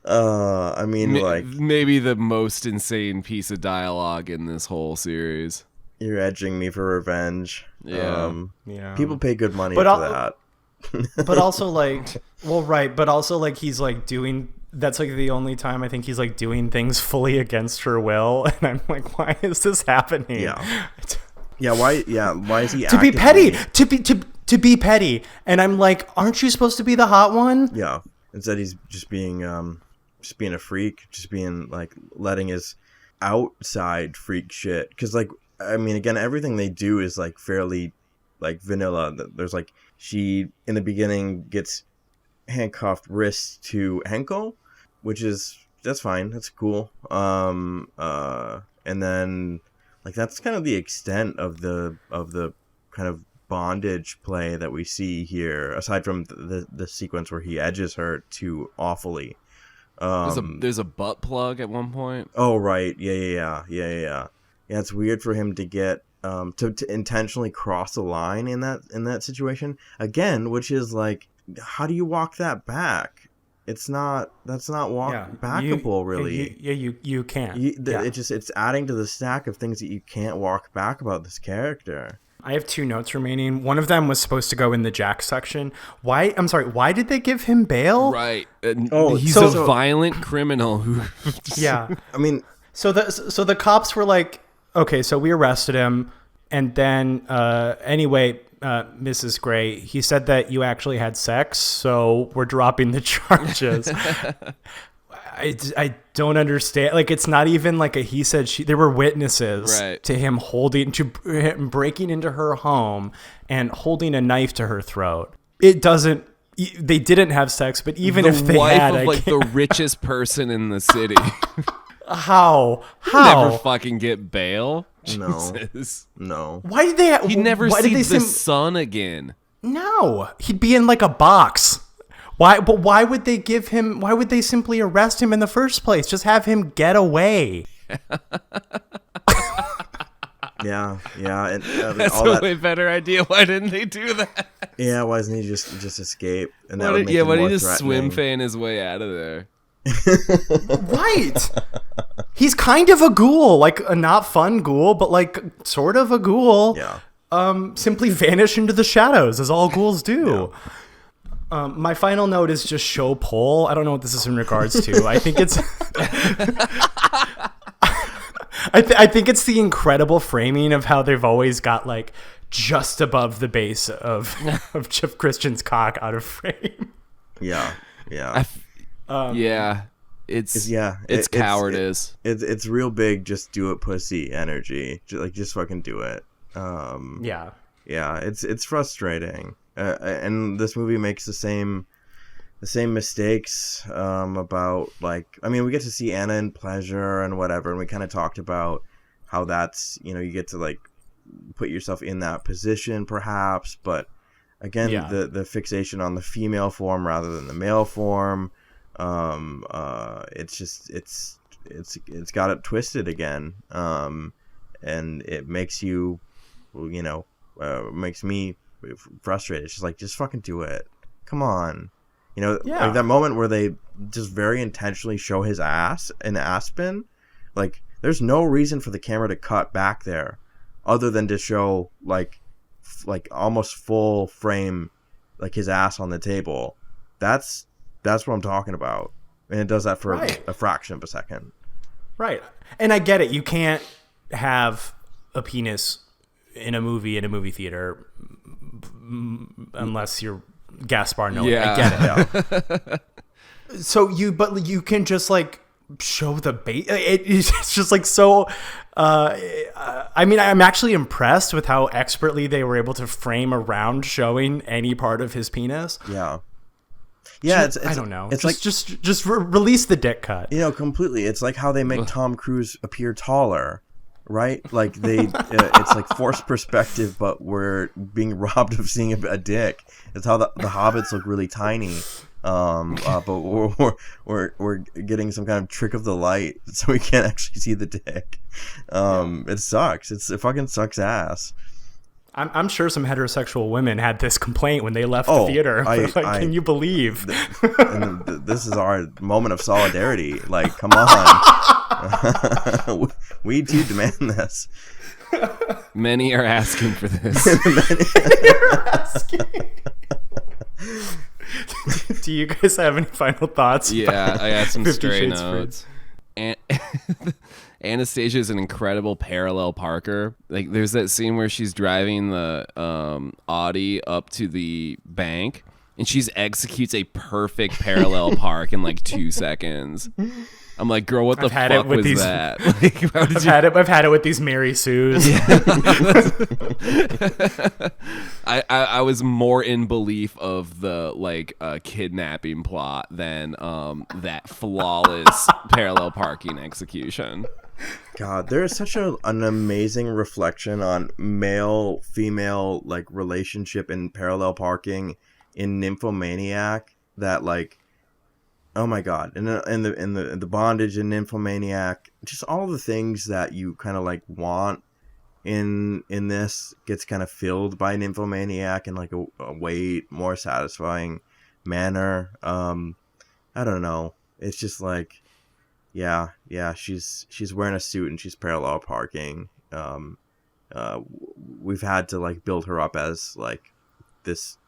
I mean, like, Maybe the most insane piece of dialogue in this whole series. you're edging me for revenge. Yeah. Yeah. People pay good money But for I'll- that. But also like, well, right. But also like he's like doing, that's like the only time I think he's like doing things fully against her will. And I'm like, why is this happening? Yeah. Yeah, why is he To be actively- petty, to be petty. And I'm like, aren't you supposed to be the hot one? Yeah. Instead he's just being a freak, just being like letting his outside freak shit. Cause like, I mean, again, everything they do is like fairly like vanilla. There's like, she in the beginning gets handcuffed wrist to ankle, which is, that's fine. That's cool. And then like, that's kind of the extent of the kind of bondage play that we see here, aside from the sequence where he edges her too awfully. There's a butt plug at one point. Oh right, yeah. It's weird for him to get to intentionally cross the line in that situation again, which is like, how do you walk that back? That's not backable, really. You can't. It's adding to the stack of things that you can't walk back about this character. I have 2 notes remaining. One of them was supposed to go in the Jack section. Why did they give him bail? Right. He's so- a violent criminal who. Yeah. I mean, So the cops were like, okay, so we arrested him, and then anyway, Mrs. Gray, he said that you actually had sex, so we're dropping the charges. I don't understand. Like, it's not even like a he said she. There were witnesses Right. to him him breaking into her home and holding a knife to her throat. It doesn't. They didn't have sex, but even if they wife had, of I like can't- the richest person in the city. how? Never fucking get bail. No. Jesus. no. Why did they? He never why did sees they the sun again. No, he'd be in like a box. Why? But why would they give him? Why would they simply arrest him in the first place? Just have him get away. Yeah, and That's all a way better idea. Why didn't they do that? Yeah, why doesn't he just escape? And that Why would did, make yeah, him why more did he just swim threatening. fan his way out of there? Right. He's kind of a ghoul, like a not fun ghoul, but like sort of a ghoul. Yeah. Simply vanish into the shadows, as all ghouls do. My final note is just show pull. I don't know what this is in regards to. I think it's I think it's the incredible framing of how they've always got like just above the base of Jeff Christian's cock out of frame. Yeah. Yeah, it's cowardice. It's real big. Just do it, pussy energy. Just fucking do it. Yeah. It's frustrating. And this movie makes the same mistakes about, like, I mean, we get to see Anna in pleasure and whatever, and we kind of talked about how that's, you know, you get to like put yourself in that position perhaps, but again, the fixation on the female form rather than the male form, it's just it's got it twisted again, and it makes you, you know, makes me frustrated. It's just like, just fucking do it, come on. You know, like that moment where they just very intentionally show his ass in Aspen. Like, there's no reason for the camera to cut back there other than to show, like almost full frame, like his ass on the table. That's what I'm talking about. And it does that for a fraction of a second. Right. And I get it. You can't have a penis in a movie theater unless you're Gaspar Noé. Yeah. I get it. So you can just like show the bait. It's just like so. I mean, I'm actually impressed with how expertly they were able to frame around showing any part of his penis. Yeah. Yeah, it's I don't know. It's just release the dick cut. You know, completely. It's like how they make Tom Cruise appear taller. Right, like they, it's like forced perspective, but we're being robbed of seeing a dick. It's how the hobbits look really tiny, but we're getting some kind of trick of the light, so we can't actually see the dick. It sucks. It fucking sucks ass. I'm sure some heterosexual women had this complaint when they left the theater. Can you believe? This is our moment of solidarity. Like, come on. We too demand this. Many are asking for this. Many are asking. Do you guys have any final thoughts? Yeah, I got some 50 stray Shades notes. Anastasia is an incredible parallel parker. Like, there's that scene where she's driving the Audi up to the bank, and she executes a perfect parallel park in like 2 seconds. I'm like, girl, what the fuck was that? Like, I've had it with these Mary Sues. Yeah. I was more in belief of the like kidnapping plot than that flawless parallel parking execution. God, there is such an amazing reflection on male-female like relationship in parallel parking in Nymphomaniac that, like, oh my God, and the bondage in Nymphomaniac, just all the things that you kind of like want in this gets kind of filled by Nymphomaniac in like a way more satisfying manner. I don't know. It's just like, yeah, she's wearing a suit and she's parallel parking. We've had to like build her up as like this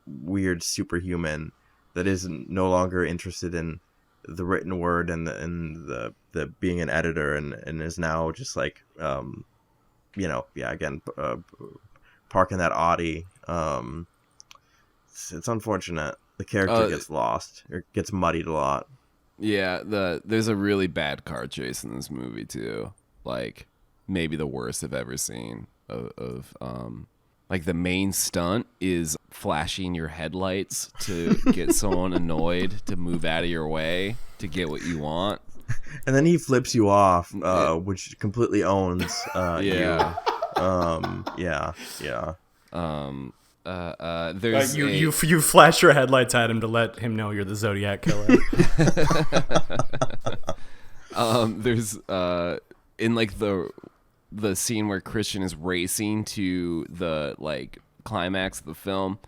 weird superhuman that is no longer interested in the written word and the being an editor and is now just like parking that Audi. It's unfortunate. The character gets lost or gets muddied a lot. Yeah, there's a really bad car chase in this movie too. Like, maybe the worst I've ever seen of like the main stunt is flashing your headlights to get someone annoyed to move out of your way to get what you want. And then he flips you off, which completely owns you. There's you flash your headlights at him to let him know you're the Zodiac killer. There's in like the scene where Christian is racing to the like climax of the film.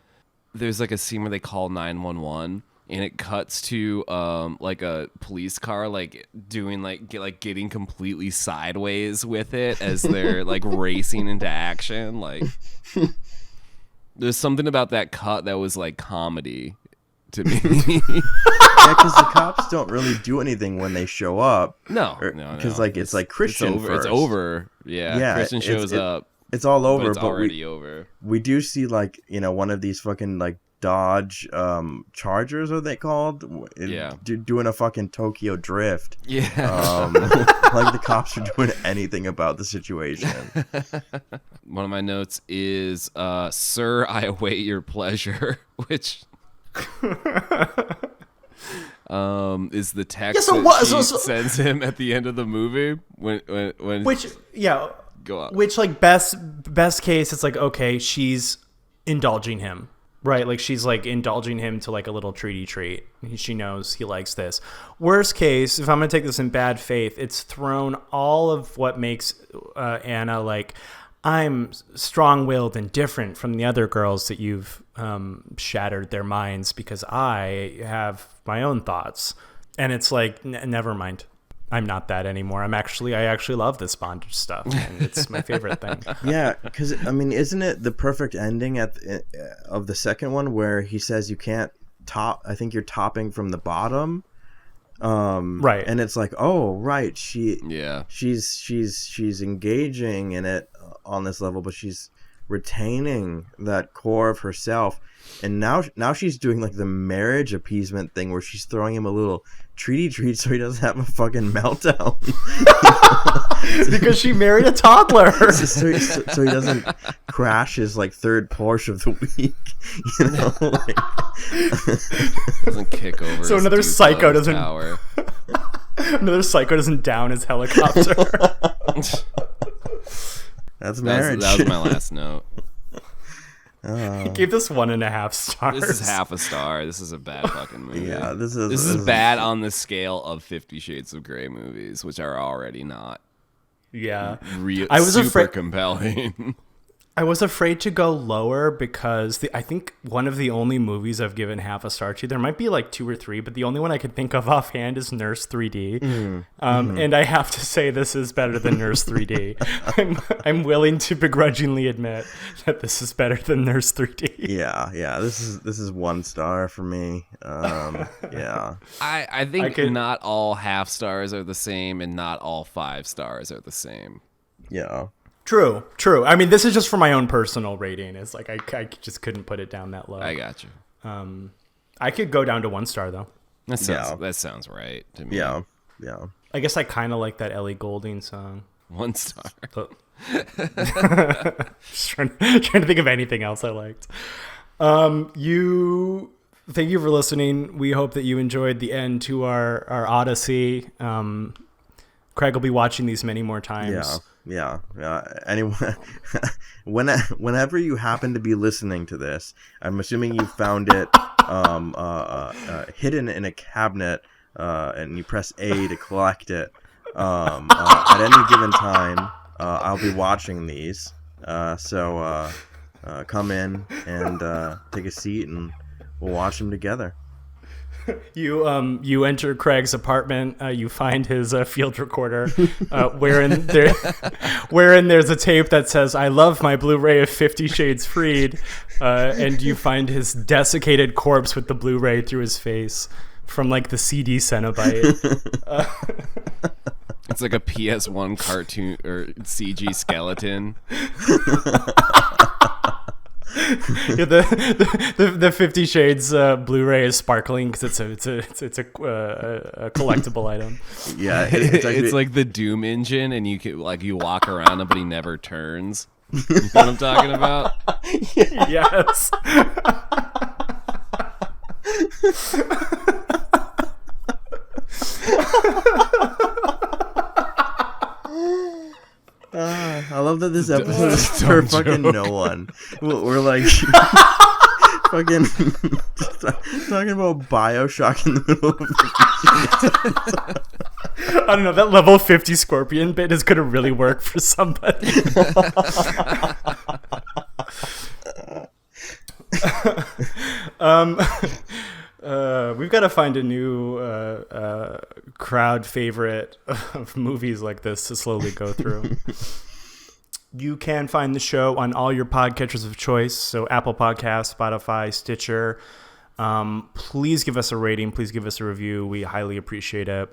There's like a scene where they call 911. And it cuts to like a police car like doing getting completely sideways with it as they're like racing into action. Like there's something about that cut that was like comedy to me. Yeah, because the cops don't really do anything when they show up. No. Because like it's like Christian it's over. first. It's over. Yeah, Christian shows up. It's all over. But it's already over. We do see like one of these fucking like Dodge Chargers, are they called? Yeah. Doing a fucking Tokyo drift. Yeah. Like the cops are doing anything about the situation. One of my notes is, "Sir, I await your pleasure," which is the text that she sends him at the end of the movie when go up. Which like best case, it's like, okay, she's indulging him. Right, like she's like indulging him to like a little treat. She knows he likes this. Worst case, if I'm gonna take this in bad faith, it's thrown all of what makes Anna like, I'm strong-willed and different from the other girls that you've shattered their minds because I have my own thoughts. And it's like, never mind. I'm not that anymore. I actually love this bondage stuff, and it's my favorite thing. Yeah, because I mean, isn't it the perfect ending of the second one where he says you can't top? I think you're topping from the bottom. Right. And it's like, oh, right, she's engaging in it on this level, but she's retaining that core of herself. And now she's doing like the marriage appeasement thing where she's throwing him a little treat so he doesn't have a fucking meltdown. Because she married a toddler. so he doesn't crash his like third Porsche of the week. Doesn't kick over. So another psycho doesn't. Another psycho doesn't down his helicopter. That's marriage. That was my last note. He gave this 1.5 stars. This is half a star. This is a bad fucking movie. Yeah, this is bad on the scale of 50 Shades of Grey movies, which are already not. Yeah, I was super compelling. I was afraid to go lower because I think one of the only movies I've given half a star to, there might be like 2 or 3, but the only one I could think of offhand is Nurse 3D. And I have to say this is better than Nurse 3D. I'm willing to begrudgingly admit that this is better than Nurse 3D. Yeah. This is 1 star for me. Yeah. I think not all half stars are the same and not all 5 stars are the same. Yeah. True. I mean, this is just for my own personal rating. It's like I just couldn't put it down that low. I got you. I could go down to 1 star though. That sounds right to me. Yeah. I guess I kind of like that Ellie Goulding song. 1 star. Just trying to think of anything else I liked. Thank you for listening. We hope that you enjoyed the end to our Odyssey. Craig will be watching these many more times. Yeah. Anyway, whenever you happen to be listening to this, I'm assuming you found it hidden in a cabinet, and you press A to collect it. At any given time, I'll be watching these. So come in and take a seat, and we'll watch them together. You enter Craig's apartment. You find his field recorder, wherein there's a tape that says "I love my Blu-ray of 50 Shades Freed," and you find his desiccated corpse with the Blu-ray through his face from like the CD Cenobite. It's like a PS1 cartoon or CG skeleton. Yeah, the 50 Shades Blu-ray is sparkling because it's a collectible item. Yeah, it's like the Doom engine, and you can you walk around him, but he never turns. You know what I'm talking about? Yes. I love love that this episode is for fucking no one. We're like fucking talking about Bioshock in the middle of I don't know, that level 50 Scorpion bit is gonna really work for somebody. We've got to find a new crowd favorite of movies like this to slowly go through. You can find the show on all your podcatchers of choice, so Apple Podcasts, Spotify, Stitcher. Please give us a rating. Please give us a review. We highly appreciate it.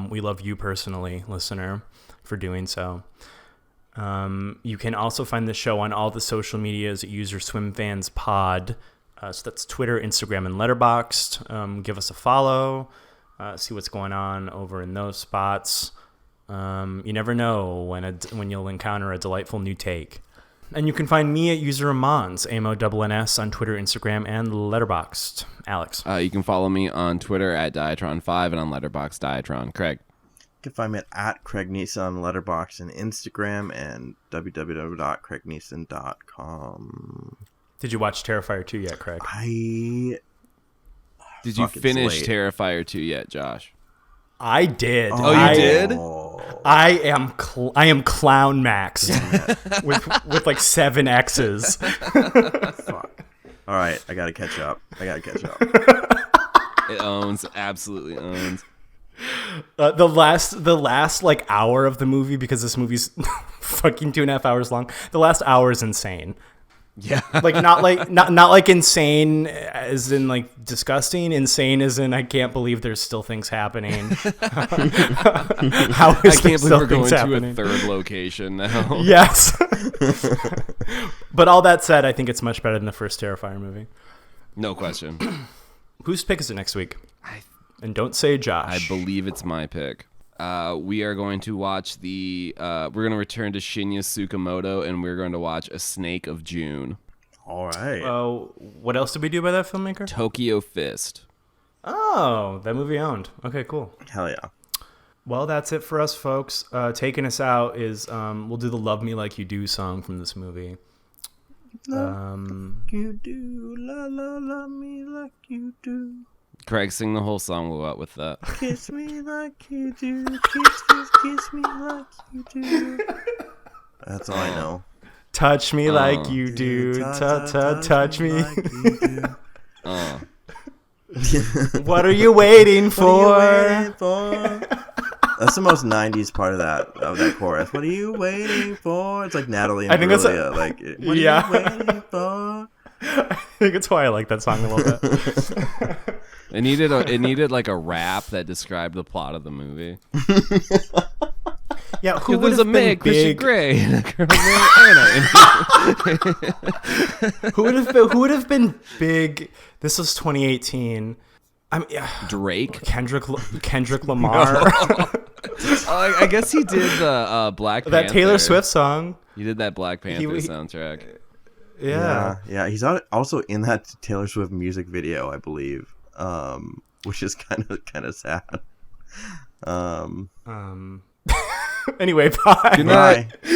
We love you personally, listener, for doing so. You can also find the show on all the social medias at user Swimfans Pod. So that's Twitter, Instagram, and Letterboxd. Give us a follow. See what's going on over in those spots. You never know when you'll encounter a delightful new take. And you can find me at user Amons, AMONNS, on Twitter, Instagram, and Letterboxd. Alex. You can follow me on Twitter at Diatron5 and on Letterboxd Diatron. Craig. You can find me at Craig Neeson on Letterboxd and Instagram and www.craigneeson.com. Did you watch Terrifier 2 yet, Craig? Did you finish Terrifier 2 yet, Josh? I did. Oh, you did? I am clown maxed with like 7 X's. Fuck. All right, I gotta catch up. It absolutely owns. The last like hour of the movie, because this movie's fucking 2.5 hours long. The last hour is insane. Yeah. Like not like insane as in like disgusting, insane as in I can't believe there's still things happening. How is I can't believe we're going happening? to a third location now. Yes. But all that said, I think it's much better than the first Terrifier movie. No question. Whose pick is it next week? And don't say Josh. I believe it's my pick. We are going to watch we're going to return to Shinya Tsukamoto, and we're going to watch A Snake of June. All right. What else did we do by that filmmaker? Tokyo Fist. Oh, that movie owned. Okay, cool. Hell yeah. Well, that's it for us, folks. Taking us out is we'll do the "Love Me Like You Do" song from this movie. You do, la la, love me like you do. Craig, sing the whole song. We'll go out with that. Kiss me like you do. Kiss me like you do. That's all I know. Touch me like you do. Touch me. Like you do. What are you waiting for? What are you waiting for? That's the most 90s part of that chorus. What are you waiting for? It's like Natalie and I think Julia. Like, what are you waiting for? I think it's why I like that song a little bit. It needed like a rap that described the plot of the movie. Yeah, who was a Meg, Christian Grey, and a girl named Anna. Who would have been big? This was 2018. I mean, Drake, Kendrick Lamar. I guess he did the Black Panther. That Taylor Swift song. He did that Black Panther soundtrack. Yeah. He's also in that Taylor Swift music video, I believe, which is kind of sad. Anyway, bye. Good night. Bye.